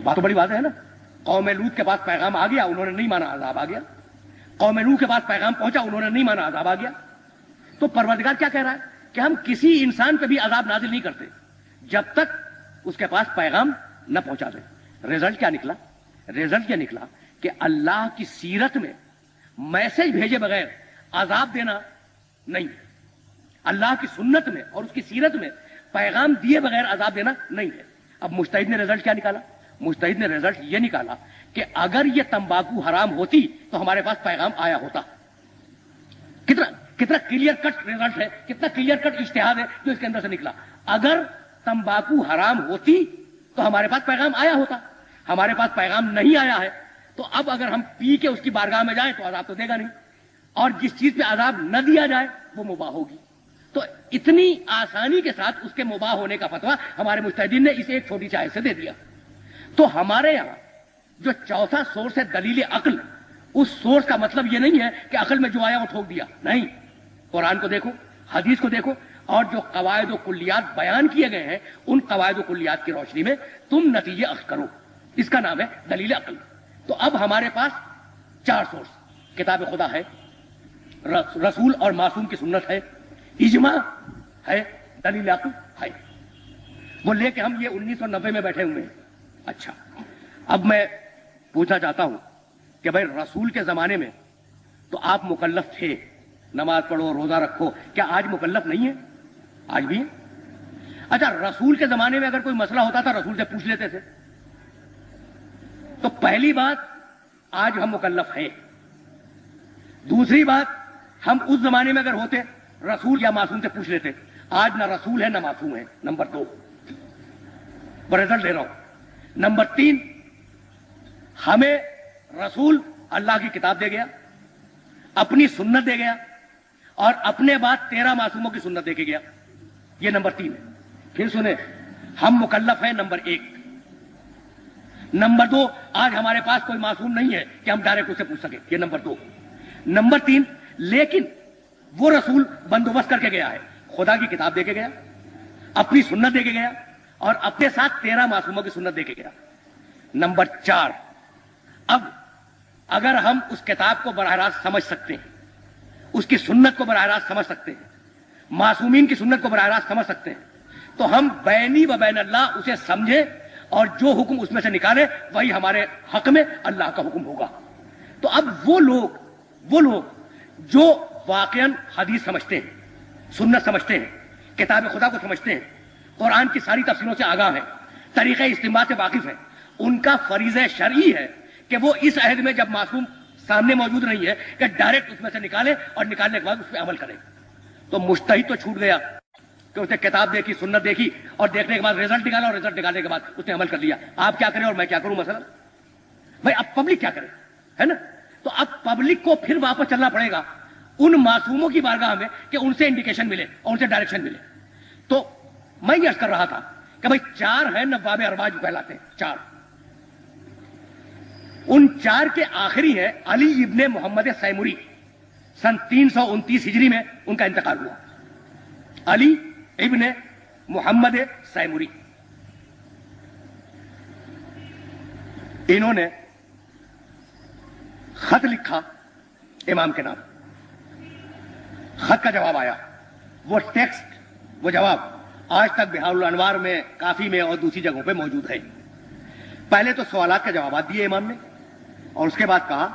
بات تو بڑی واضح ہے نا. قوم لوط کے پاس پیغام آ گیا، انہوں نے نہیں مانا، عذاب آ گیا. قوم نوح کے پاس پیغام پہنچا، انہوں نے نہیں مانا، عذاب آ گیا. تو پروردگار کیا کہہ رہا ہے کہ ہم کسی انسان پہ بھی عذاب نازل نہیں کرتے جب تک اس کے پاس پیغام نہ پہنچا دیں. رزلٹ کیا نکلا؟ رزلٹ یہ نکلا کہ اللہ کی سیرت میں میسج بھیجے بغیر عذاب دینا نہیں، اللہ کی سنت میں اور اس کی سیرت میں پیغام دیے بغیر عذاب دینا نہیں ہے. اب مجتہد نے رزلٹ کیا نکالا؟ مجتہد نے رزلٹ یہ نکالا کہ اگر یہ تمباکو حرام ہوتی تو ہمارے پاس پیغام آیا ہوتا. کتنا کلیئر کٹ رزلٹ ہے، کتنا کلیئر کٹ اجتہاد ہے جو اس کے اندر سے نکلا. اگر تمباکو حرام ہوتی تو ہمارے پاس پیغام آیا ہوتا، ہمارے پاس پیغام نہیں آیا ہے، تو اب اگر ہم پی کے اس کی بارگاہ میں جائیں تو عذاب تو دے گا نہیں، اور جس چیز پہ عذاب نہ دیا جائے وہ مباح ہوگی. تو اتنی آسانی کے ساتھ اس کے مباح ہونے کا فتویٰ ہمارے مجتہدین نے اسے ایک چھوٹی سی آیت سے دے دیا. تو ہمارے یہاں جو چوتھا سورس ہے دلیل عقل، اس سورس کا مطلب یہ نہیں ہے کہ عقل میں جو آیا وہ ٹھوک دیا، نہیں. قرآن کو دیکھو، حدیث کو دیکھو، اور جو قواعد و کلیات بیان کیے گئے ہیں ان قواعد و کلیات کی روشنی میں تم نتیجے اخذ کرو. اس کا نام ہے دلیل عقل. تو اب ہمارے پاس چار سورس، کتاب خدا ہے، رسول اور معصوم کی سنت ہے، اجماع ہے، دلیل عقل ہے. وہ لے کے ہم یہ 1990 میں بیٹھے ہوئے ہیں. اچھا، اب میں پوچھنا چاہتا ہوں کہ بھائی رسول کے زمانے میں تو آپ مکلف تھے، نماز پڑھو، روزہ رکھو، کیا آج مکلف نہیں ہے؟ آج بھی ہے. اچھا، رسول کے زمانے میں اگر کوئی مسئلہ ہوتا تھا رسول سے پوچھ لیتے تھے. تو پہلی بات، آج ہم مکلف ہیں. دوسری بات، ہم اس زمانے میں اگر ہوتے رسول یا معصوم سے پوچھ لیتے. آج نہ رسول ہے نہ معصوم ہے. نمبر 2 رزلٹ دے رہا ہوں. نمبر 3، ہمیں رسول اللہ کی کتاب دے گیا، اپنی سنت دے گیا، اور اپنے بعد 13 معصوموں کی سنت دے کے گیا. یہ نمبر 3 ہے. پھر سنیں، ہم مکلف ہیں نمبر 1. نمبر 2، آج ہمارے پاس کوئی معصوم نہیں ہے کہ ہم ڈائریکٹ اس سے پوچھ سکیں. یہ نمبر 2. نمبر 3، لیکن وہ رسول بندوبست کر کے گیا ہے، خدا کی کتاب دے کے گیا، اپنی سنت دے کے گیا، اور اپنے ساتھ 13 معصوموں کی سنت دے کے گیا. نمبر 4، اب اگر ہم اس کتاب کو براہ راست سمجھ سکتے ہیں، اس کی سنت کو براہ راست سمجھ سکتے ہیں، معصومین کی سنت کو براہ راست سمجھ سکتے ہیں، تو ہم بینی و بین اللہ اسے سمجھے اور جو حکم اس میں سے نکالے وہی ہمارے حق میں اللہ کا حکم ہوگا. تو اب وہ لوگ جو واقعاً حدیث سمجھتے ہیں، سنت سمجھتے ہیں، کتاب خدا کو سمجھتے ہیں، قرآن کی ساری تفسیروں سے آگاہ ہیں، طریقہ استنباط سے واقف ہیں، ان کا فریضہ شرعی ہے کہ وہ اس عہد میں جب معصوم سامنے موجود نہیں ہے کہ ڈائریکٹ اس میں سے نکالے اور نکالنے کے بعد اس پہ عمل کرے. تو مجتہد تو چھوٹ گیا کہ اس نے کتاب دیکھی، سنت دیکھی، اور دیکھنے کے بعد رزلٹ نکالا، اور رزلٹ نکالنے کے بعد اس نے عمل کر لیا. آپ کیا کریں اور میں کیا کروں مثلا؟ بھائی اب پبلک کیا کرے، ہے نا؟ تو اب پبلک کو پھر واپس چلنا پڑے گا ان معصوموں کی بارگاہ میں کہ ان سے انڈیکیشن ملے اور ان سے ڈائریکشن ملے. تو میں یہ عرض کر رہا تھا کہ بھائی 4 ہیں نواب ارباج کہلاتے ہیں، 4. ان 4 کے آخری ہے علی ابن محمد سیمری. سن 329 ہجری میں ان کا انتقال ہوا. علی ابن محمد سیمری. انہوں نے خط لکھا امام کے نام. خط کا جواب آیا، وہ ٹیکسٹ، وہ جواب آج تک بہار الانوار میں، کافی میں اور دوسری جگہوں پہ موجود ہے۔ پہلے تو سوالات کے جوابات دیے امام نے، اور اس کے بعد کہا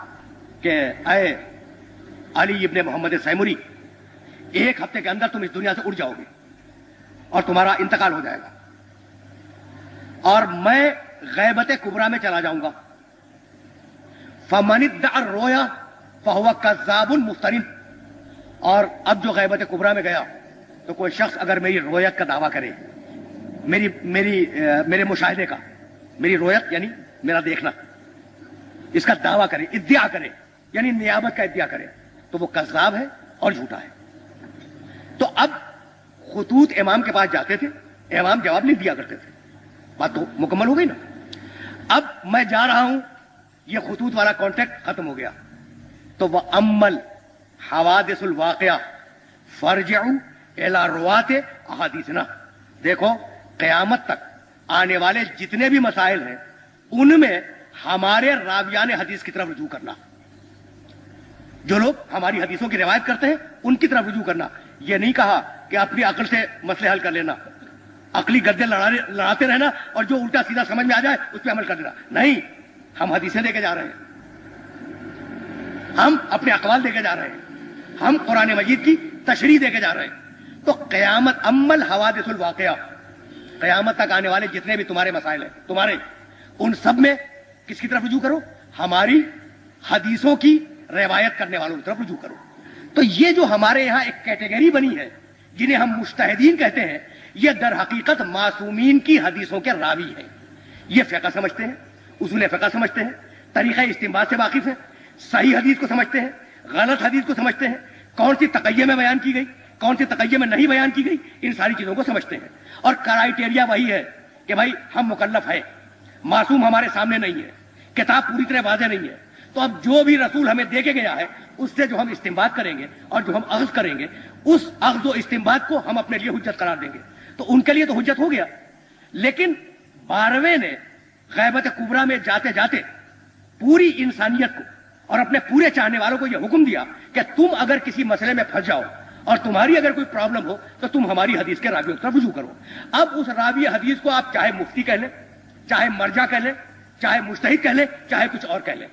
کہ اے علی ابن محمد سیمری، 1 ہفتے کے اندر تم اس دنیا سے اٹھ جاؤ گے اور تمہارا انتقال ہو جائے گا، اور میں غیبت کبریٰ میں چلا جاؤں گا۔ فمن ادعى الرؤيا فهو كذاب مفتر۔ اور اب جو غیبت کبریٰ میں گیا تو کوئی شخص اگر میری رویت کا دعویٰ کرے، میرے مشاہدے کا، میری رویت یعنی میرا دیکھنا، اس کا دعویٰ کرے، ادعا کرے یعنی نیابت کا ادعا کرے، تو وہ کذاب ہے اور جھوٹا ہے۔ تو اب خطوط امام کے پاس جاتے تھے، امام جواب نہیں دیا کرتے تھے، بات تو مکمل ہو گئی نا۔ اب میں جا رہا ہوں، یہ خطوط والا کانٹیکٹ ختم ہو گیا، تو وہ عمل حوادث الواقعہ فرجعوا الی روات احادیثنا۔ دیکھو قیامت تک آنے والے جتنے بھی مسائل ہیں ان میں ہمارے راویان حدیث کی طرف رجوع کرنا، جو لوگ ہماری حدیثوں کی روایت کرتے ہیں ان کی طرف رجوع کرنا۔ یہ نہیں کہا کہ اپنی عقل سے مسئلے حل کر لینا، عقلی گردے لڑاتے رہنا اور جو الٹا سیدھا سمجھ میں آ جائے اس پہ عمل کر دینا۔ نہیں، ہم حدیثیں دے کے جا رہے ہیں، ہم اپنے اقوال دے کے جا رہے ہیں، ہم قرآن مجید کی تشریح دے کے جا رہے ہیں۔ تو قیامت عمل حوادث الواقعہ، قیامت تک آنے والے جتنے بھی تمہارے مسائل ہیں تمہارے، ان سب میں کس کی طرف رجوع کرو؟ ہماری حدیثوں کی روایت کرنے والوں کی طرف رجوع کرو۔ تو یہ جو ہمارے یہاں ایک کیٹیگری بنی ہے جنہیں ہم مجتہدین کہتے ہیں، یہ در حقیقت معصومین کی حدیثوں کے راوی ہیں۔ یہ فقہ سمجھتے ہیں، اصول فقہ سمجھتے ہیں، طریقہ استنباط سے واقف ہیں، صحیح حدیث کو سمجھتے ہیں، غلط حدیث کو سمجھتے ہیں، کون سی تقیہ میں بیان کی گئی، کون سی تقیہ میں نہیں بیان کی گئی، ان ساری چیزوں کو سمجھتے ہیں۔ اور کرائیٹیریا وہی ہے کہ بھائی ہم مکلف ہیں، معصوم ہمارے سامنے نہیں ہے، کتاب پوری طرح واضح نہیں ہے، تو اب جو بھی رسول ہمیں دے کے گیا ہے اس سے جو ہم استنباط کریں گے اور جو ہم اخذ کریں گے، اس اخذ و استنباط کو ہم اپنے لیے حجت قرار دیں گے۔ تو ان کے لیے تو حجت ہو گیا، لیکن 12ویں نے غیبت کبریٰ میں جاتے جاتے پوری انسانیت کو اور اپنے پورے چاہنے والوں کو یہ حکم دیا کہ تم اگر کسی مسئلے میں پھنس جاؤ اور تمہاری اگر کوئی پرابلم ہو تو تم ہماری حدیث کے راویوں کی طرف رجوع کرو۔ اب اس راوی حدیث کو آپ چاہے مفتی کہہ لیں، چاہے مرجع کہہ لیں، چاہے مجتہد کہہ لیں، چاہے کچھ اور کہہ لیں،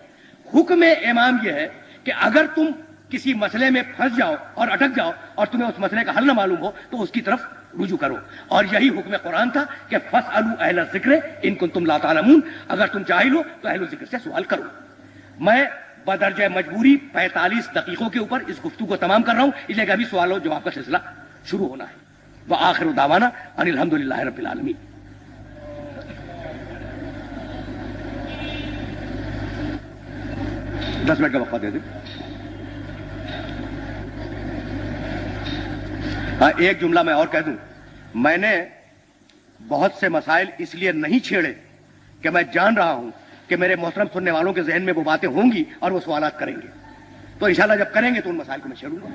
حکم امام یہ ہے کہ اگر تم کسی مسئلے میں پھنس جاؤ اور اٹک جاؤ اور تمہیں اس مسئلے کا حل نہ معلوم ہو تو اس کی طرف رجوع کرو۔ اور یہی حکم قرآن تھا کہ فاسألوا اہل الذکر ان کنتم لا تعلمون، اگر تم جاہل ہو تو اہل الذکر سے سوال کرو۔ میں بدرجہ مجبوری 45 دقیقوں کے اوپر اس گفتگو کو تمام کر رہا ہوں، اس لیے کہ ابھی سوال و جواب کا سلسلہ شروع ہونا ہے۔ وآخر دعوانا ان الحمدللہ رب العالمین۔ دس منٹ کا وقفہ دے دیں۔ ایک جملہ میں اور کہہ دوں، میں نے بہت سے مسائل اس لیے نہیں چھیڑے کہ میں جان رہا ہوں کہ میرے محترم سننے والوں کے ذہن میں وہ باتیں ہوں گی اور وہ سوالات کریں گے، تو انشاءاللہ جب کریں گے تو ان مسائل کو میں چھیڑوں گا۔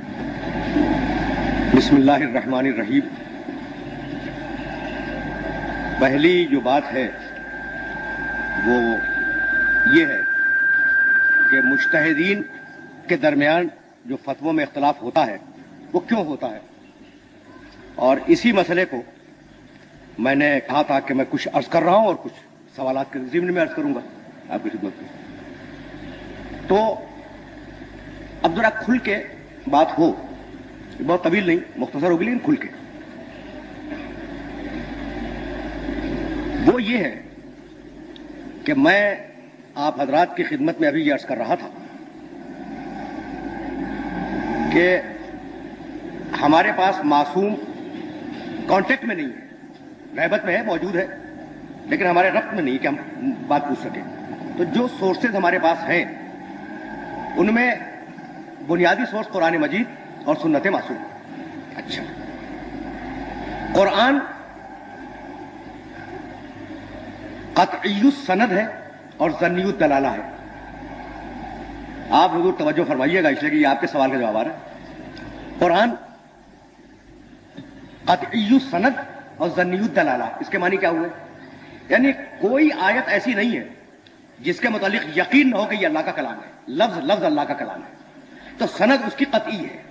بسم اللہ الرحمن الرحیم۔ پہلی جو بات ہے وہ یہ ہے کہ مجتہدین کے درمیان جو فتووں میں اختلاف ہوتا ہے وہ کیوں ہوتا ہے، اور اسی مسئلے کو میں نے کہا تھا کہ میں کچھ عرض کر رہا ہوں اور کچھ سوالات کے ضمن میں عرض کروں گا آپ کی خدمت میں۔ تو اب ذرا کھل کے بات ہو، بہت طویل نہیں، مختصر ہوگی لیکن کھل کے۔ وہ یہ ہے کہ میں آپ حضرات کی خدمت میں ابھی یہ عرض کر رہا تھا کہ ہمارے پاس معصوم کانٹیکٹ میں نہیں ہے، غیبت میں ہے، موجود ہے، لیکن ہمارے ربط میں نہیں کہ ہم بات پوچھ سکیں۔ تو جو سورسز ہمارے پاس ہیں ان میں بنیادی سورس قرآن مجید اور سنت معصوم۔ اچھا، قرآن قطعی السند ہے اور ظنی الدلالہ ہے۔ آپ حضور توجہ فرمائیے گا اس لیے کہ یہ آپ کے سوال کا جواب آ رہا ہے۔ قرآن قطعی السند اور ظنی الدلالہ، اس کے معنی کیا ہوئے؟ یعنی کوئی آیت ایسی نہیں ہے جس کے متعلق یقین نہ ہو کہ یہ اللہ کا کلام ہے، لفظ لفظ اللہ کا کلام ہے، تو سند اس کی قطعی ہے۔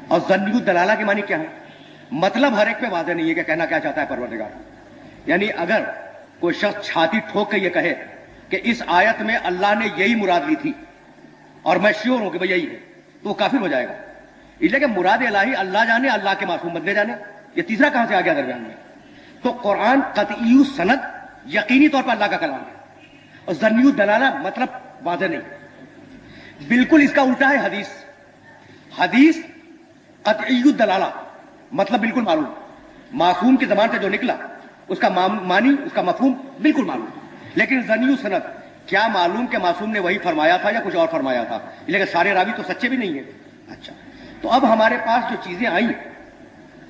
اور ظنی الدلالہ کے معنی کیا ہے؟ مطلب ہر ایک پہ واضح نہیں ہے کہ کہنا کیا چاہتا ہے پروردگار. یعنی اگر کوئی شخص چھاتی ٹھوک کے یہ کہے کہ اس آیت میں اللہ نے یہی مراد لی تھی اور میں شیور ہوں کہ بھئی یہی ہے, تو وہ کافر ہو جائے گا. اس لیے کہ مراد الہی اللہ جانے, اللہ کے معصوم بندے جانے, یہ تیسرا کہاں سے آ گیا درمیان میں؟ تو قرآن قطعی سند یقینی طور پر اللہ کا کلام ہے, اور ظنی دلالہ مطلب واضح نہیں. بالکل اس کا الٹا ہے حدیث. حدیث قطعی دلالہ مطلب بالکل معلوم, معصوم کی زبان سے جو نکلا اس کا معنی, اس کا مفہوم بالکل معلوم. لیکن ظنی سند کیا معلوم کہ معصوم نے وہی فرمایا تھا یا کچھ اور فرمایا تھا, لیکن سارے راوی تو سچے بھی نہیں ہیں. اچھا, تو اب ہمارے پاس جو چیزیں آئیں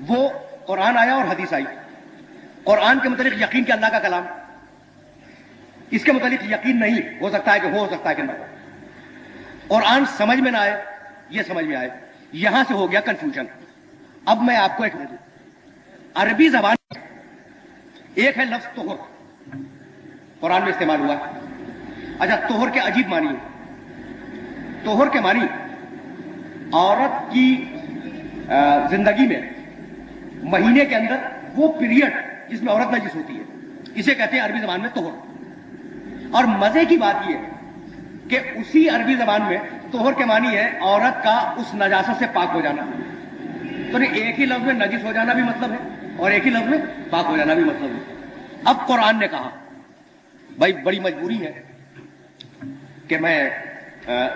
وہ قرآن آیا اور حدیث آئی. قرآن کے متعلق یقین کہ اللہ کا کلام, اس کے متعلق یقین نہیں, ہو سکتا ہے کہ ہو سکتا ہے کہ نہ ہو. قرآن سمجھ میں نہ آئے, یہ سمجھ میں آئے, یہاں سے ہو گیا کنفیوژن. اب میں آپ کو ایک دوں, عربی زبان ایک ہے لفظ طہر, قرآن میں استعمال ہوا. اچھا, طہر کے عجیب معنی ہے. طہر کے معنی عورت کی زندگی میں مہینے کے اندر وہ پیریڈ جس میں عورت نجس ہوتی ہے, اسے کہتے ہیں عربی زبان میں طہر. اور مزے کی بات یہ ہے کہ اسی عربی زبان میں طہر کے معنی ہے عورت کا اس نجاست سے پاک ہو جانا. تو ایک ہی لفظ میں نجس ہو جانا بھی مطلب ہے اور ایک ہی لفظ میں پاک ہو جانا بھی مطلب ہے. اب قرآن نے کہا, بھائی بڑی مجبوری ہے کہ میں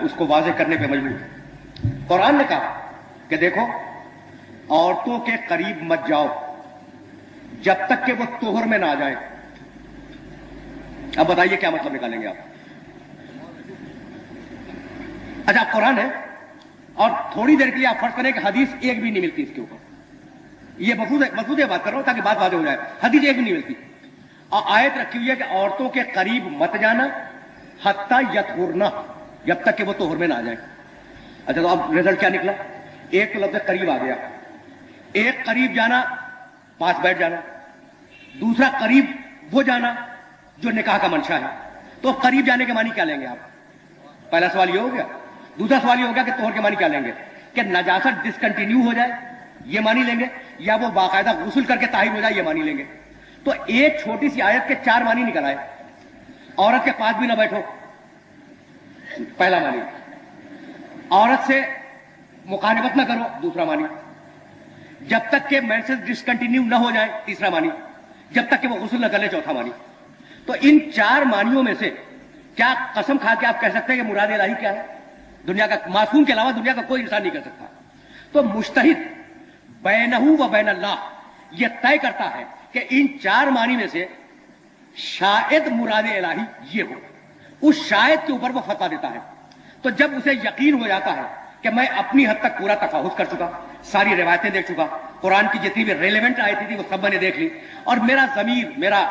اس کو واضح کرنے پہ مجبور ہوں. قرآن نے کہا کہ دیکھو, عورتوں کے قریب مت جاؤ جب تک کہ وہ طہر میں نہ آ جائے. اب بتائیے کیا مطلب نکالیں گے آپ؟ اچھا, قرآن ہے اور تھوڑی دیر کے لیے آپ فرض کریں کہ حدیث ایک بھی نہیں ملتی اس کے اوپر. یہ مفہوم بات کر رہا ہوں تاکہ بات واضح ہو جائے. حدیث ایک بھی نہیں ملتی اور آیت رکھی ہوئی ہے کہ عورتوں کے قریب مت جانا حتی یطہرنا, جب تک کہ وہ طہر میں نہ آ جائے. اچھا, تو اب رزلٹ کیا نکلا؟ ایک تو لفظ قریب آ گیا. ایک قریب جانا پاس بیٹھ جانا, دوسرا قریب وہ جانا جو نکاح کا منشا ہے. تو قریب جانے کے معنی کیا لیں گے آپ؟ پہلا سوال یہ ہو گیا. دوسرا سوال یہ ہو گیا کہ طہر کے معنی کیا لیں گے؟ کہ نجاست ڈسکنٹینیو ہو جائے یہ معنی لیں گے, یا وہ باقاعدہ غسل کر کے طاہر ہو جائے یہ معنی لیں گے. تو ایک چھوٹی سی آیت کے چار معنی نکل آئے. عورت کے پاس بھی نہ بیٹھو, پہلا معنی. عورت سے مخالفت نہ کرو, دوسرا معنی. جب تک کہ مینسز ڈسکنٹینیو نہ ہو جائے, تیسرا معنی. جب تک کہ وہ غسل نہ کر لے, چوتھا معنی. تو ان چار معنیوں میں سے کیا قسم کھا کے آپ کہہ سکتے ہیں کہ مراد الہی کیا ہے؟ دنیا کا معصوم کے علاوہ دنیا کا کوئی انسان نہیں کر سکتا. تو مجتہد بینہ و بین اللہ یہ طے کرتا ہے کہ ان چار معنی میں سے شاید مراد الہی یہ ہو. اس شاید کے اوپر وہ فتویٰ دیتا ہے. تو جب اسے یقین ہو جاتا ہے کہ میں اپنی حد تک پورا تفاہم کر چکا, ساری روایتیں دیکھ چکا, قرآن کی جتنی بھی ریلیونٹ آیتیں تھی وہ سب میں نے دیکھ لی, اور میرا ضمیر, میرا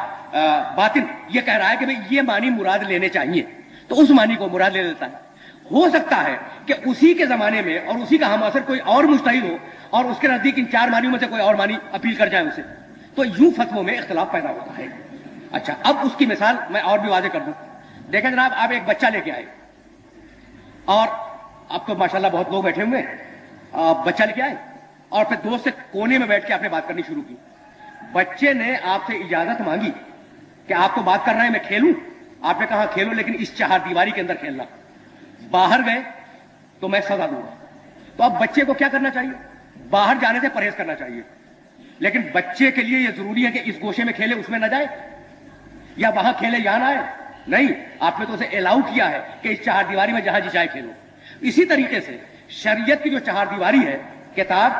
باطن یہ کہہ رہا ہے کہ یہ معنی مراد لینے چاہیے, تو اس معنی کو مراد لے لیتا ہے. ہو سکتا ہے کہ اسی کے زمانے میں اور اسی کا ہم اثر کوئی اور مجتہد ہو اور اس کے نزدیک ان چار معنیوں میں سے کوئی اور معنی اپیل کر جائے اسے, تو یوں فتووں میں اختلاف پیدا ہوتا ہے. اچھا, اب اس کی مثال میں اور بھی واضح کر دوں. دیکھیں جناب, آپ ایک بچہ لے کے آئے اور اب تو ماشاءاللہ بہت لوگ بیٹھے ہوئے, بچہ لے کے آئے اور پھر دوست سے کونے میں بیٹھ کے آپ نے بات کرنی شروع کی. بچے نے آپ سے اجازت مانگی کہ آپ کو بات کرنا ہے, میں کھیلوں. آپ نے کہا کھیلو, لیکن اس چہار دیواری کے اندر کھیلنا. باہر گئے تو میں سزا دوں گا. تو اب بچے کو کیا کرنا چاہیے؟ باہر جانے سے پرہیز کرنا چاہیے. لیکن بچے کے لیے یہ ضروری ہے کہ اس گوشے میں کھیلے اس میں نہ جائے, یا وہاں کھیلے یہاں نہ آئے؟ نہیں, آپ نے تو اسے الاؤ کیا ہے کہ اس چہار دیواری میں جہاں جی چاہے کھیلو. اسی طریقے سے شریعت کی جو چہار دیواری ہے, کتاب,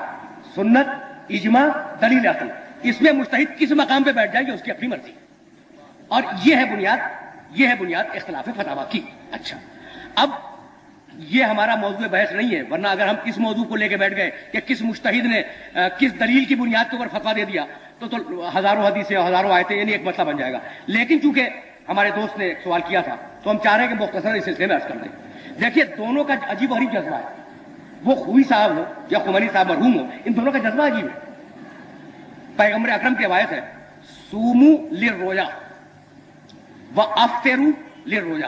سنت, اجماع, دلیل عقل, اس میں مجتہد کس مقام پہ بیٹھ جائے گی اس کی اپنی مرضی. اور یہ ہے بنیاد اختلاف فتاوی کی. اچھا, اب یہ ہمارا موضوع بحث نہیں ہے, ورنہ اگر ہم کس موضوع کو لے کے بیٹھ گئے کہ کس مجتہد نے کس دلیل کی بنیاد کے اوپر فتویٰ دے دیا تو ہزاروں حدیثیں اور ہزاروں آیتیں, یعنی ایک مسئلہ بن جائے گا. لیکن چونکہ ہمارے دوست نے سوال کیا تھا تو ہم چاہ رہے ہیں کہ مختصر اس سلسلے میں عرض کر دیں. دیکھیے, دونوں کا عجیب و غریب جذبہ ہے. وہ خوئی صاحب ہو یا خمینی صاحب مرحوم ہو, ان دونوں کا جذبہ عجیب ہے. پیغمبر اکرم کی روایت ہے, سومو للرویا و افطروا للرویا.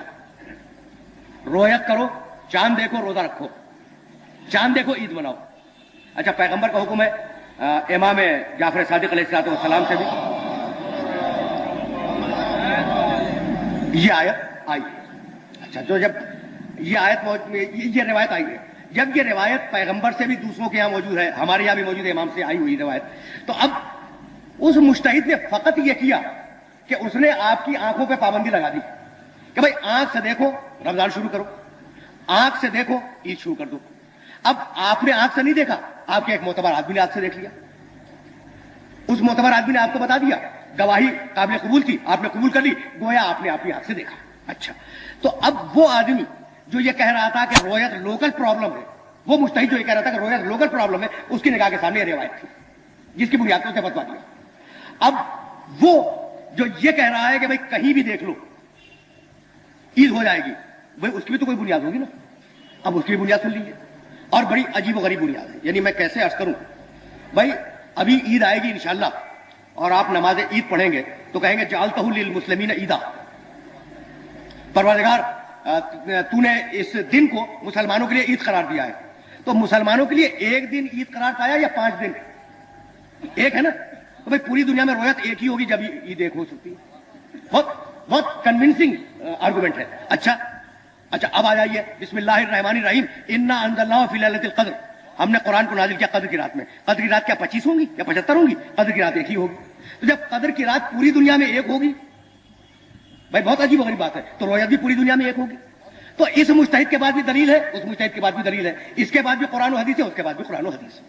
رویت کرو, چاند دیکھو, روزہ رکھو. چاند دیکھو, عید مناؤ. اچھا, پیغمبر کا حکم ہے امام جعفر صادق علیہ السلام سے بھی یہ آیت آئی ہے. اچھا، جو جب یہ آیت یہ روایت آئی ہے، جب یہ روایت پیغمبر سے بھی دوسروں کے یہاں موجود ہے، ہمارے یہاں بھی موجود ہے، امام سے آئی ہوئی روایت، تو اب اس مجتہد نے فقط یہ کیا کہ اس نے آپ کی آنکھوں پہ پابندی لگا دی کہ بھائی آنکھ سے دیکھو رمضان شروع کرو، آنکھ سے دیکھو عید شروع کر دو. اب آپ نے آنکھ سے نہیں دیکھا، آپ کے ایک معتبر آدمی نے آنکھ سے دیکھ لیا، اس معتبر آدمی نے آپ کو بتا دیا، گواہی قابل قبول تھی، آپ نے قبول کر لی، گویا آپ نے اپنی آنکھ سے دیکھا. اچھا، تو اب وہ آدمی جو یہ کہہ رہا تھا کہ رویت لوکل پرابلم ہے، وہ مجتہد جو یہ کہہ رہا تھا کہ رویت لوکل پرابلم ہے، اس کی نگاہ کے سامنے یہ روایت تھی جس کی بنیاد پر اسے فتویٰ دیا. اب وہ جو یہ کہہ رہا ہے کہ بھائی کہیں بھی دیکھ لو عید ہو جائے گی، بھائی اس کی بھی تو کوئی بنیاد ہوگی نا. اب اس کی بھی بنیاد سن لیجیے، اور بڑی عجیب و غریب بنیاد ہے. یعنی میں کیسے عرض کروں، بھائی ابھی عید آئے گی انشاءاللہ، اور آپ نماز عید پڑھیں گے تو کہیں گے جعلتہ للمسلمین عیدا، پروردگار تو نے اس دن کو مسلمانوں کے لیے عید قرار دیا ہے. تو مسلمانوں کے لیے ایک دن عید قرار پایا یا 5 دن؟ ایک ہے نا. تو بھائی پوری دنیا میں رویت ایک ہی ہوگی جب عید ایک ہو سکتی ہے. بہت کنونسنگ آرگومنٹ ہے. اچھا، اب آ جائیے بسم اللہ الرحمن الرحیم، انا انزلناہ فی لیلۃ القدر. ہم نے قرآن کو نازل کیا قدر کی رات میں. قدر کی رات کیا 25 ہوں گی یا 75 ہوں گی؟ قدر کی رات ایک ہی ہوگی. تو جب قدر کی رات پوری دنیا میں ایک ہوگی، بھائی بہت عجیب و غریب بات ہے، تو رویت بھی پوری دنیا میں ایک ہوگی. تو اس مجتہد کے بعد بھی دلیل ہے، اس مجتہد کے بعد بھی دلیل ہے، اس کے بعد بھی قرآن و حدیث ہے، اس کے بعد بھی قرآن و حدیث ہے.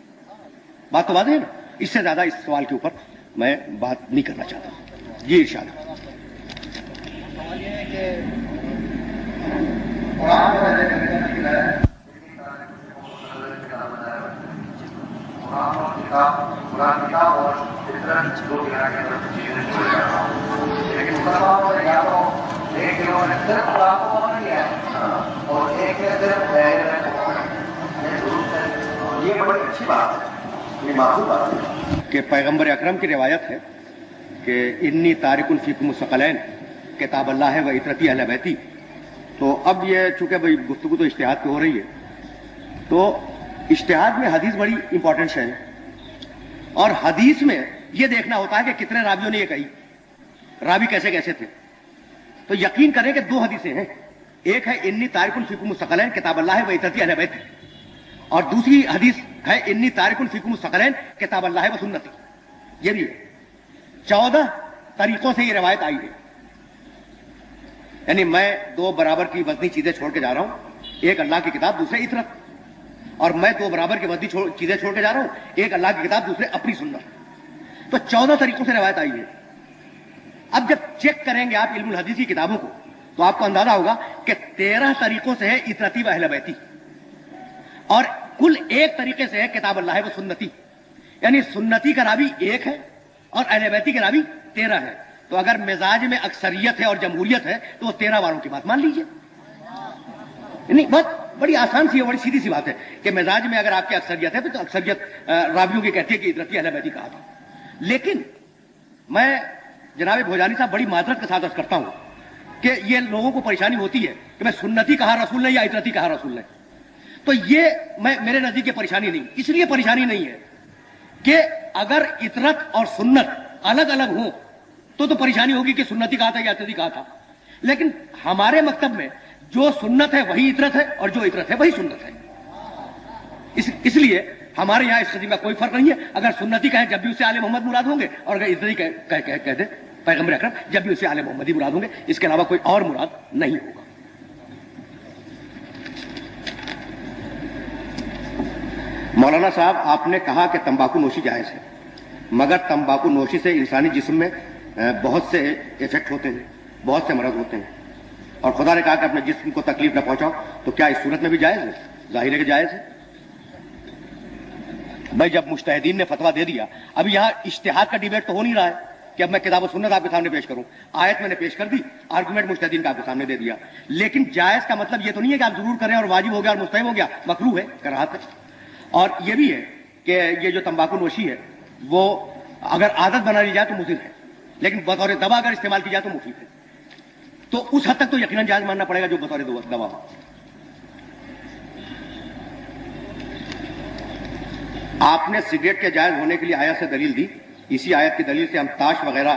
بات تو واضح ہے نا. اس سے زیادہ اس سوال کے اوپر میں بات نہیں کرنا چاہتا. جی ارشاد. یہ بڑی اچھی بات ہے، یہ معقول بات ہے کہ پیغمبر اکرم کی روایت ہے کہ انی تارک فیکم الثقلین کتاب اللہ ہے و عطرتی اہل بیتی. تو اب یہ چونکہ بھائی گفتگو تو اجتہاد پہ ہو رہی ہے، تو اجتہاد میں حدیث بڑی امپورٹنٹ ہے، اور حدیث میں یہ دیکھنا ہوتا ہے کہ کتنے راویوں نے یہ کہی، راوی کیسے کیسے تھے. تو یقین کریں کہ 2 حدیثیں ہیں، ایک ہے انی تارک فیکم الثقلین کتاب اللہ ہے و عطرتی اہل بیتی، اور دوسری حدیث ہے انی تارک فیکم الثقلین کتاب اللہ و سنتی. یہ بھی ہے. 14 طریقوں سے یہ روایت آئی ہے. یعنی میں 2 برابر کی وزنی چیزیں چھوڑ کے جا رہا ہوں، ایک اللہ کی کتاب دوسرے عطرت، اور میں 2 برابر کی وزنی چیزیں چھوڑ کے جا رہا ہوں، ایک اللہ کی کتاب دوسرے اپنی سنت. تو 14 طریقوں سے روایت آئی ہے. اب جب چیک کریں گے آپ علم الحدیث کی کتابوں کو تو آپ کو اندازہ ہوگا کہ 13 طریقوں سے ہے عطرتی و اہل بیتی، اور کل 1 طریقے سے ہے کتاب اللہ و سنتی. یعنی سنتی کا راوی 1 ہے اور اہل بیتی کا راوی 13 ہے. تو اگر مزاج میں اکثریت ہے اور جمہوریت ہے تو وہ 13 والوں کی بات مان لیجئے. نہیں، بہت بڑی آسان سی اور بڑی سیدھی سی بات ہے کہ مزاج میں اگر آپ کی اکثریت ہے تو اکثریت راویوں کی کہتی ہے کہ عطرتی اہل بیتی کہا تھا. لیکن میں جناب بھوجانی صاحب بڑی معذرت کے ساتھ عرض کرتا ہوں کہ یہ لوگوں کو پریشانی ہوتی ہے کہ میں سنتی کہا رسول نے یا عطرتی کہا رسول نے. تو یہ میرے نزدیک یہ پریشانی نہیں. اس لیے پریشانی نہیں ہے کہ اگر عطرت اور سنت الگ الگ ہوں تو پریشانی ہوگی کہ سنتی کہا تھا یا عطرتی کہا تھا. لیکن ہمارے مکتب میں جو سنت ہے وہی عطرت ہے اور جو عطرت ہے وہی سنت ہے. اس لیے ہمارے یہاں اس قسم کا کوئی فرق نہیں ہے. اگر سنتی کہیں جب بھی اسے آل محمد مراد ہوں گے، اور اگر عطرتی کہہ دے پیغمبر اکرم جب بھی اسے آل محمد ہی مراد ہوں گے. اس کے علاوہ کوئی اور مراد نہیں ہوگا. مولانا صاحب، آپ نے کہا کہ تمباکو نوشی جائز ہے، مگر تمباکو نوشی سے انسانی جسم میں بہت سے ایفیکٹ ہوتے ہیں، بہت سے مرض ہوتے ہیں، اور خدا نے کہا کہ اپنے جسم کو تکلیف نہ پہنچاؤ. تو کیا اس صورت میں بھی جائز ہے؟ ظاہر ہے کہ جائز ہے. بھائی جب مجتہدین نے فتویٰ دے دیا، اب یہاں اجتہاد کا ڈیبیٹ تو ہو نہیں رہا ہے کہ اب میں کتاب و سنت آپ کے سامنے پیش کروں. آیت میں نے پیش کر دی، آرگومنٹ مجتہدین کا آپ کے سامنے دے دیا. لیکن جائز کا مطلب یہ تو نہیں ہے کہ آپ ضرور کریں اور واجب ہو گیا اور مستحب ہو گیا. مکروہ ہے، کراہت ہے. اور یہ بھی ہے کہ یہ جو تمباکو نوشی ہے وہ اگر عادت بنا لی جائے تو مضر ہے، لیکن بطور دوا اگر استعمال کی جائے تو مفید ہے. تو اس حد تک تو یقیناً جائز ماننا پڑے گا جو بطور دوا ہو. آپ نے سگریٹ کے جائز ہونے کے لیے آیت سے دلیل دی. اسی آیت کی دلیل سے ہم تاش وغیرہ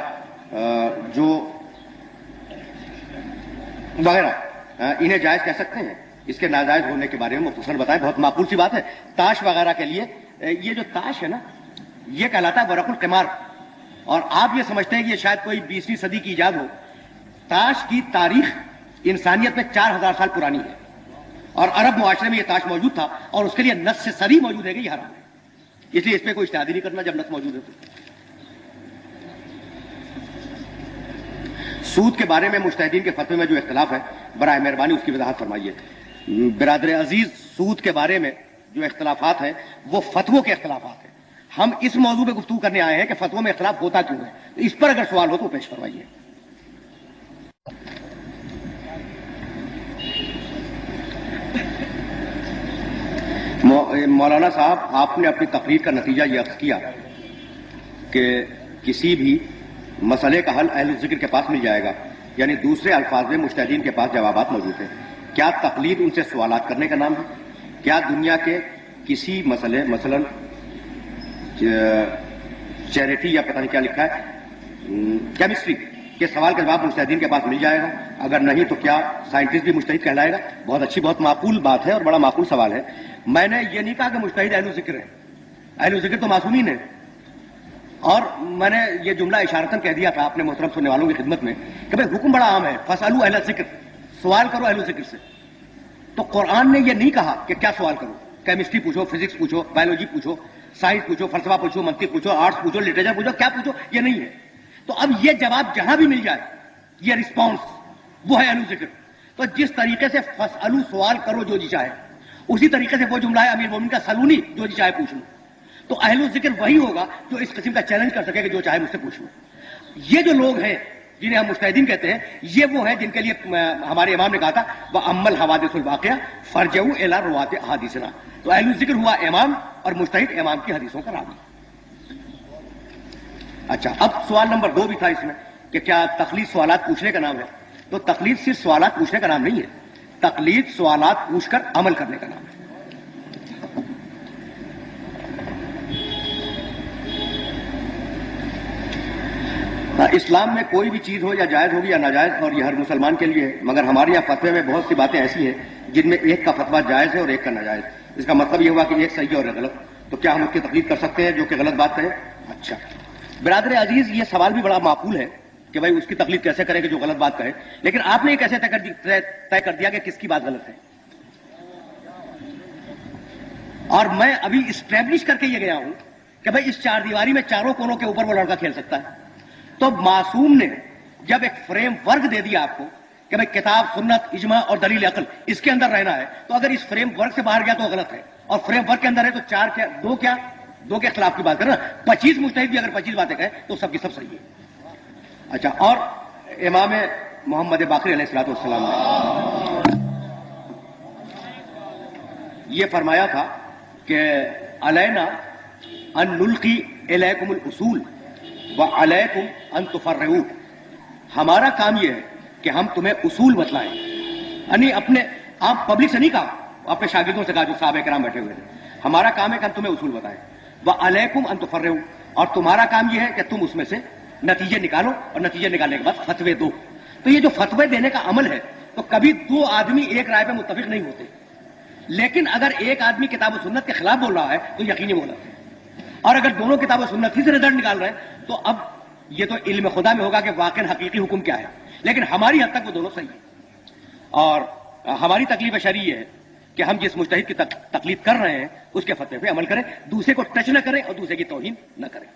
انہیں جائز کہہ سکتے ہیں. اس کے ناجائز ہونے کے بارے میں مختصر بتائیں. بہت معقول سی بات ہے. تاش وغیرہ کے لیے یہ جو تاش ہے نا یہ کہلاتا ہے ورق القمار. اور آپ یہ سمجھتے ہیں کہ یہ شاید کوئی 20ویں صدی کی ایجاد ہو. تاش کی تاریخ انسانیت میں 4000 سال پرانی ہے اور عرب معاشرے میں یہ تاش موجود تھا اور اس کے لیے نص صریح موجود ہے کہ یہ حرام ہے. اس لیے اس پہ کوئی اجتہاد نہیں کرنا جب نص موجود ہے تو. سود کے بارے میں مجتہدین کے فتوے میں جو اختلاف ہے برائے مہربانی اس کی وضاحت فرمائیے. برادر عزیز، سود کے بارے میں جو اختلافات ہیں وہ فتووں کے اختلافات ہیں. ہم اس موضوع پہ گفتگو کرنے آئے ہیں کہ فتووں میں اختلاف ہوتا کیوں ہے. اس پر اگر سوال ہو تو پیش فرمائیے. مولانا صاحب، آپ نے اپنی تقریر کا نتیجہ یہ اخذ کیا کہ کسی بھی مسئلے کا حل اہل ذکر کے پاس مل جائے گا، یعنی دوسرے الفاظ میں مجتہدین کے پاس جوابات موجود ہیں. کیا تقلید ان سے سوالات کرنے کا نام ہے؟ کیا دنیا کے کسی مسئلے، مثلا چیریٹی یا پتہ نہیں کیا لکھا ہے، کیمسٹری کے سوال کا جواب مجتہدین کے پاس مل جائے گا؟ اگر نہیں تو کیا سائنٹسٹ بھی مجتہد کہلائے گا؟ بہت اچھی، بہت معقول بات ہے اور بڑا معقول سوال ہے. میں نے یہ نہیں کہا کہ مجتہد اہل ذکر ہے. اہل ذکر تو معصومین ہیں. اور میں نے یہ جملہ اشارتاً کہہ دیا تھا اپنے محترم سننے والوں کی خدمت میں کہ بھائی حکم بڑا عام ہے، فاسألوا اہل ذکر، سوال کرو اہل ذکر سے. تو قرآن نے یہ نہیں کہا کہ کیا سوال کرو، کیمسٹری پوچھو، فزکس پوچھو، بایولوجی پوچھو، سائنس پوچھو، فلسفہ پوچھو، منطق پوچھو، آرٹس پوچھو، لٹریچر پوچھو، کیا پوچھو، یہ نہیں ہے. تو اب یہ جواب جہاں بھی مل جائے، یہ رسپانس وہ ہے اہل ذکر. تو جس طریقے سے فاسألوا سوال کرو جو جی چاہے، اسی طریقے سے وہ جملہ ہے امیر مومن کا سلونی جو جی چاہے پوچھ لو. تو اہل ذکر وہی ہوگا جو اس قسم کا چیلنج کر سکے کہ جو چاہے مجھ سے پوچھ لو. یہ جو لوگ ہیں جنہیں ہم مجتہدین کہتے ہیں، یہ وہ ہیں جن کے لیے ہمارے امام نے کہا تھا وَأَمَّا الْحَوَادِثُ الْوَاقِعَةُ فَارْجِعُوا إِلَىٰ رُوَاةِ أَحَادِيثِنَا. تو اہل ذکر ہوا امام اور مجتہد امام کی حدیثوں کا راوی. اچھا، اب سوال نمبر 2 بھی تھا اس میں کہ کیا تقلید سوالات پوچھنے کا نام ہے؟ تو تقلید صرف سوالات پوچھنے کا نام نہیں ہے. تقلید سوالات پوچھ کر عمل کرنے کا نام ہے. اسلام میں کوئی بھی چیز ہو یا جائز ہوگی یا ناجائز، اور یہ ہر مسلمان کے لیے ہے، مگر ہمارے یہاں فتوے میں بہت سی باتیں ایسی ہیں جن میں ایک کا فتویٰ جائز ہے اور ایک کا ناجائز. اس کا مطلب یہ ہوا کہ ایک صحیح اور ایک غلط. تو کیا ہم اس کی تقلید کر سکتے ہیں جو کہ غلط بات کہے؟ اچھا برادر عزیز، یہ سوال بھی بڑا معقول ہے کہ بھائی اس کی تقلید کیسے کرے کہ جو غلط بات کہے. لیکن آپ نے یہ کیسے طے کر دیا کہ کس کی بات غلط ہے؟ اور میں ابھی اسٹیبلش کر کے یہ گیا ہوں کہ بھائی اس چار دیواری میں چاروں کونوں کے اوپر وہ لڑکا کھیل سکتا ہے. تو معصوم نے جب ایک فریم ورک دے دیا آپ کو کہ بھائی کتاب، سنت، اجماع اور دلیل عقل اس کے اندر رہنا ہے، تو اگر اس فریم ورک سے باہر گیا تو غلط ہے. اور فریم ورک کے اندر ہے تو چار کیا دو کے خلاف کی بات کرنا. 25 مجتہد بھی اگر 25 باتیں کہیں تو سب کی سب صحیح ہے. اچھا، اور امام محمد باقر علیہ السلام نے یہ فرمایا تھا کہ علینا ان نلقی الیکم الاصول وعلیکم ان تفرعوا. ہمارا کام یہ ہے کہ ہم تمہیں اصول بتلائیں. یعنی آپ پبلک سے نہیں کہا، اپنے شاگردوں سے کہا جو صحابہ کرام بیٹھے ہوئے تھے. ہمارا کام ہے کہ ہم تمہیں اصول بتائیں. وعلیکم ان تفرعوا، اور تمہارا کام یہ ہے کہ تم اس میں سے نتیجے نکالو اور نتیجے نکالنے کے بعد فتوے دو. تو یہ جو فتوے دینے کا عمل ہے، تو کبھی دو آدمی ایک رائے پہ متفق نہیں ہوتے. لیکن اگر ایک آدمی کتاب و سنت کے خلاف بول رہا ہے تو یقینی غلط ہے. اور اگر دونوں کتاب و سنت ہی سے رزلٹ نکال رہے ہیں تو اب یہ تو علم خدا میں ہوگا کہ واقع حقیقی حکم کیا ہے. لیکن ہماری حد تک وہ دونوں صحیح ہیں. اور ہماری تکلیف شرعی یہ ہے کہ ہم جس مجتہد کی تقلید کر رہے ہیں اس کے فتوے پہ عمل کریں، دوسرے کو ٹچ نہ کریں اور دوسرے کی توہین نہ کریں.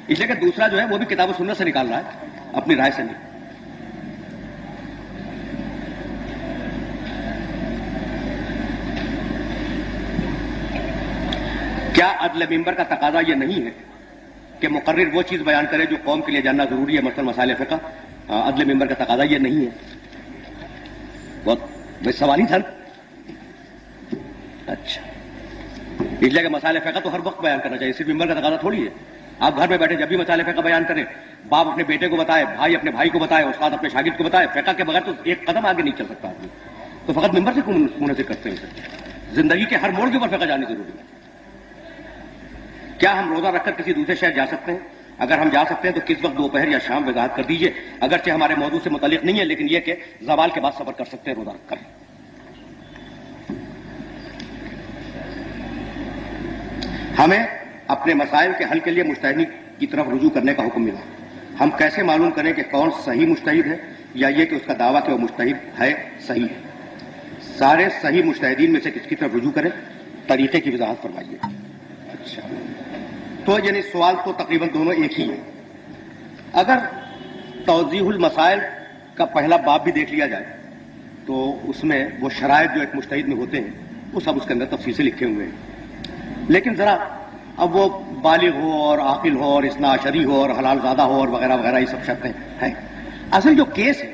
اس لیے کہ دوسرا جو ہے وہ بھی کتاب و سنت سے نکال رہا ہے، اپنی رائے سے نہیں. کیا عدل ممبر کا تقاضا یہ نہیں ہے کہ مقرر وہ چیز بیان کرے جو قوم کے لیے جاننا ضروری ہے، مثلا مسائل فقہ؟ عدل ممبر کا تقاضا یہ نہیں ہے. بہت سوال ہی تھا. اچھا، اس لیے کہ مسائل فقہ تو ہر وقت بیان کرنا چاہیے، صرف ممبر کا تقاضا تھوڑی ہے. آپ گھر میں بیٹھے جب بھی مسائل فقہ بیان کریں، باپ اپنے بیٹے کو بتائے، بھائی اپنے بھائی کو بتائے، استاد اپنے شاگرد کو بتائے. فقہ کے بغیر تو ایک قدم آگے نہیں چل سکتا آدمی. تو فقط ممبر سے منحصر کرتے ہیں. زندگی کے ہر موڑ کے اوپر فقہ جاننی ضروری ہے. کیا ہم روزہ رکھ کر کسی دوسرے شہر جا سکتے ہیں؟ اگر ہم جا سکتے ہیں تو کس وقت، دوپہر یا شام، وضاحت کر دیجئے. اگرچہ ہمارے موضوع سے متعلق نہیں ہے، لیکن یہ کہ زوال کے بعد سفر کر سکتے ہیں روزہ رکھ کر. ہمیں اپنے مسائل کے حل کے لیے مجتہدین کی طرف رجوع کرنے کا حکم ملا. ہم کیسے معلوم کریں کہ کون صحیح مجتہد ہے، یا یہ کہ اس کا دعویٰ کہ وہ مجتہد ہے صحیح ہے؟ سارے صحیح مجتہدین میں سے کس کی طرف رجوع کریں؟ طریقے کی وضاحت فرمائیے. اچھا، تو یعنی سوال تو تقریباً دونوں ایک ہی ہے. اگر توضیح المسائل کا پہلا باب بھی دیکھ لیا جائے تو اس میں وہ شرائط جو ایک مجتہد میں ہوتے ہیں وہ سب اس کے اندر تفصیل سے لکھے ہوئے ہیں. لیکن ذرا اب وہ بالغ ہو اور عاقل ہو اور اثنا عشری ہو اور حلال زادہ ہو اور وغیرہ وغیرہ، یہ سب شرطیں ہیں. اصل جو کیس ہے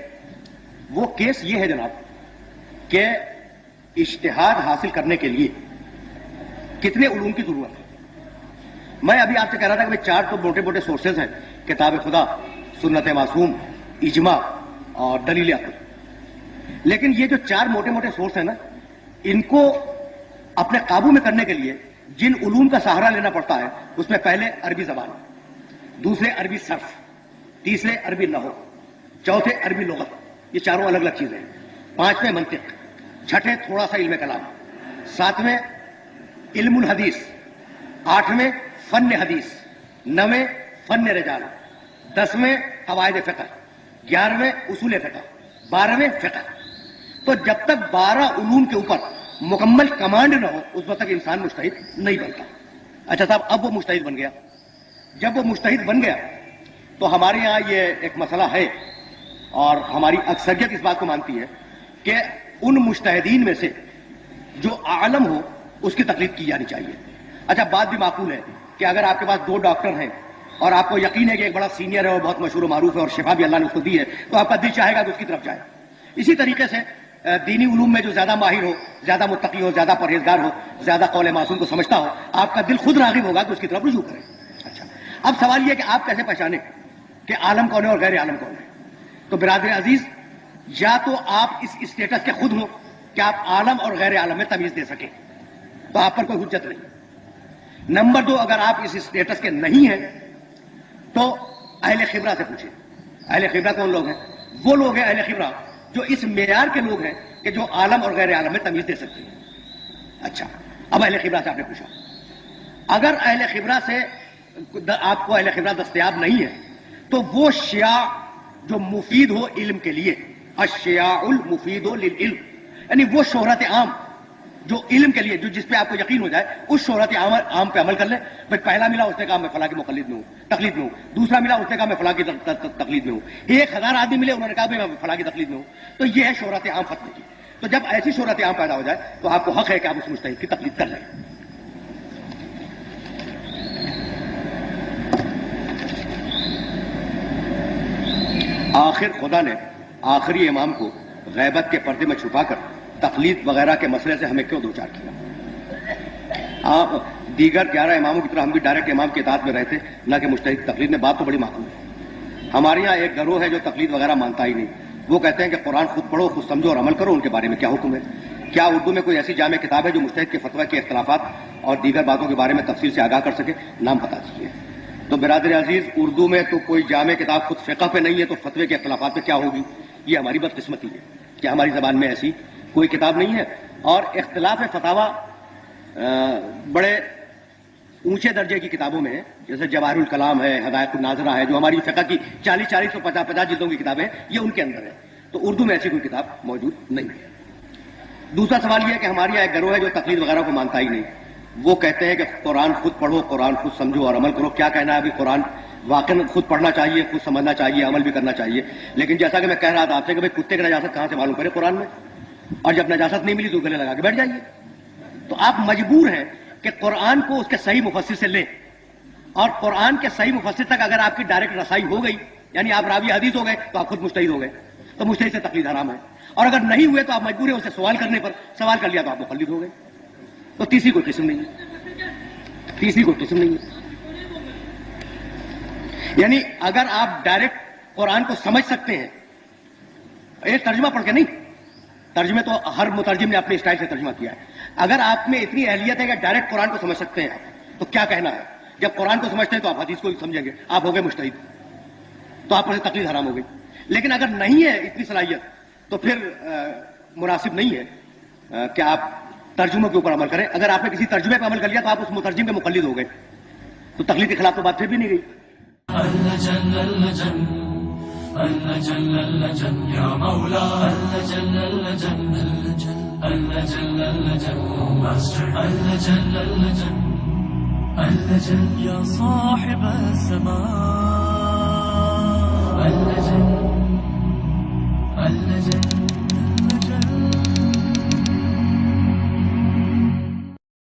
وہ کیس یہ ہے جناب کہ اجتہاد حاصل کرنے کے لیے کتنے علوم کی ضرورت ہے. میں ابھی آپ سے کہہ رہا تھا کہ 4 تو موٹے موٹے سورسز ہیں: کتاب خدا، سنت معصوم، اجماع اور دلیل عقل. لیکن یہ جو 4 موٹے موٹے سورس ہیں نا، ان کو اپنے قابو میں کرنے کے لیے جن علوم کا سہارا لینا پڑتا ہے، اس میں پہلے عربی زبان، دوسرے عربی صرف، تیسرے عربی نحو، چوتھے عربی لغت. یہ چاروں الگ الگ چیزیں ہیں. 5ویں منطق، چھٹے تھوڑا سا علم کلام، 7ویں علم الحدیث، 8ویں فن حدیث، 9ویں فن رجال، 10ویں قواعد فقہ، 11ویں اصول فقہ، 12ویں فقہ. تو جب تک 12 علوم کے اوپر مکمل کمانڈ نہ ہو اس وقت تک انسان مجتہد نہیں بنتا. اچھا صاحب، اب وہ مجتہد بن گیا. جب وہ مجتہد بن گیا تو ہمارے یہاں یہ ایک مسئلہ ہے اور ہماری اکثریت اس بات کو مانتی ہے کہ ان مجتہدین میں سے جو عالم ہو اس کی تقلید کی جانی چاہیے. اچھا، بات بھی معقول ہے کہ اگر آپ کے پاس 2 ڈاکٹر ہیں اور آپ کو یقین ہے کہ ایک بڑا سینئر ہے اور بہت مشہور و معروف ہے اور شفا بھی اللہ نے اس کو دی ہے، تو آپ کا دل چاہے گا کہ اس کی طرف جائے. اسی طریقے سے دینی علوم میں جو زیادہ ماہر ہو، زیادہ متقی ہو، زیادہ پرہیزگار ہو، زیادہ قول معصوم کو سمجھتا ہو، آپ کا دل خود راغب ہوگا کہ اس کی طرف رجوع کریں. اچھا، اب سوال یہ کہ آپ کیسے پہچانیں کہ عالم کون ہے اور غیر عالم کون ہے؟ تو برادر عزیز، یا تو آپ اس اسٹیٹس کے خود ہوں کہ آپ عالم اور غیر عالم میں تمیز دے سکیں، تو آپ پر کوئی حجت نہیں. نمبر 2، اگر آپ اس اسٹیٹس کے نہیں ہیں تو اہل خبرہ سے پوچھیں. اہل خبرہ کون لوگ ہیں؟ وہ لوگ ہیں اہل خبرہ جو اس معیار کے لوگ ہیں کہ جو عالم اور غیر عالم میں تمیز دے سکتے ہیں. اچھا، اب اہل خبرہ سے آپ نے پوچھا. اگر اہل خبرہ سے آپ کو اہل خبرہ دستیاب نہیں ہے تو وہ شیعہ جو مفید ہو علم کے لیے، الشیاع المفید للعلم، یعنی وہ شہرت عام جو علم کے لیے، جو جس پہ آپ کو یقین ہو جائے، اس شہرت عام پہ عمل کر لیں. بھائی پہلا ملا اس نے کہا میں فلاں کی مقلد میں ہوں، تقلید میں ہوں. دوسرا ملا اس نے کہا میں فلاں کی تقلید میں ہوں. 1000 آدمی ملے، انہوں نے کہا میں فلاں کی تقلید میں ہوں. تو یہ ہے شہرت عام فتوے کی. تو جب ایسی شہرت عام پیدا ہو جائے تو آپ کو حق ہے کہ آپ اس مجتہد کی تقلید کر لیں. آخر خدا نے آخری امام کو غیبت کے پردے میں چھپا کر تقلید وغیرہ کے مسئلے سے ہمیں کیوں دوچار کیا؟ آپ دیگر 11 اماموں کی طرح ہم بھی ڈائریکٹ امام کی اطاعت میں رہتے، نہ کہ مجتہد تقلید میں. بات تو بڑی معقول ہے. ہمارے یہاں ایک گروہ ہے جو تقلید وغیرہ مانتا ہی نہیں. وہ کہتے ہیں کہ قرآن خود پڑھو، خود سمجھو اور عمل کرو. ان کے بارے میں کیا حکم ہے؟ کیا اردو میں کوئی ایسی جامع کتاب ہے جو مجتہد کے فتویٰ کے اختلافات اور دیگر باتوں کے بارے میں تفصیل سے آگاہ کر سکے؟ نام بتا دیجیے. تو برادر عزیز، اردو میں تو کوئی جامع کتاب خود فقہ پہ نہیں ہے، تو فتوے کے اختلافات پہ کیا ہوگی؟ یہ ہماری بدقسمتی ہے کہ ہماری زبان میں ایسی کوئی کتاب نہیں ہے. اور اختلاف فتاوی بڑے اونچے درجے کی کتابوں میں ہے، جیسے جواہر الکلام ہے، ہدایت الناظرہ ہے، جو ہماری فقہ کی 40 اور 50 جلدوں کی کتابیں ہیں، یہ ان کے اندر ہے. تو اردو میں ایسی کوئی کتاب موجود نہیں ہے. دوسرا سوال یہ ہے کہ ہمارے یہاں ایک گروہ ہے جو تقلید وغیرہ کو مانتا ہی نہیں. وہ کہتے ہیں کہ قرآن خود پڑھو، قرآن خود سمجھو اور عمل کرو. کیا کہنا ہے ابھی؟ قرآن واقعی خود پڑھنا چاہیے، خود سمجھنا چاہیے، عمل بھی کرنا چاہیے. لیکن جیسا کہ میں کہہ رہا تھا آپ سے کہ بھائی کتے کی نجاست کہاں سے معلوم کرے قرآن میں؟ اور جب نجاست نہیں ملی تو گلے لگا کے بیٹھ جائیے. تو آپ مجبور ہیں کہ قرآن کو اس کے صحیح مفسر سے لیں، اور قرآن کے صحیح مفسر تک اگر آپ کی ڈائریکٹ رسائی ہو گئی، یعنی آپ راوی حدیث ہو گئے، تو آپ خود مجتہد ہو گئے. تو مجتہد سے تقلید حرام ہے. اور اگر نہیں ہوئے تو آپ مجبور ہیں اسے سوال کرنے پر. سوال کر لیا تو آپ مقلد ہو گئے. تو تیسری کوئی قسم نہیں ہے. تیسری کوئی قسم نہیں ہے. یعنی اگر آپ ڈائریکٹ قرآن کو سمجھ سکتے ہیں، ایک ترجمہ پڑھ کے نہیں، ترجمے تو ہر مترجم نے اپنے اسٹائل سے ترجمہ کیا ہے. اگر آپ میں اتنی اہلیت ہے کہ ڈائریکٹ قرآن کو سمجھ سکتے ہیں تو کیا کہنا ہے؟ جب قرآن کو سمجھتے ہیں تو آپ حدیث کو سمجھیں گے، آپ ہو گئے مجتہد، تو آپ پر سے تقلید حرام ہو گئی. لیکن اگر نہیں ہے اتنی صلاحیت تو پھر مناسب نہیں ہے کہ آپ ترجمے کے اوپر عمل کریں. اگر آپ نے کسی ترجمے پہ عمل کر لیا تو آپ اس مترجم کے مقلد ہو گئے، تو تقلید کے خلاف تو بات پھر بھی نہیں گئی. یا مولا یا صاحب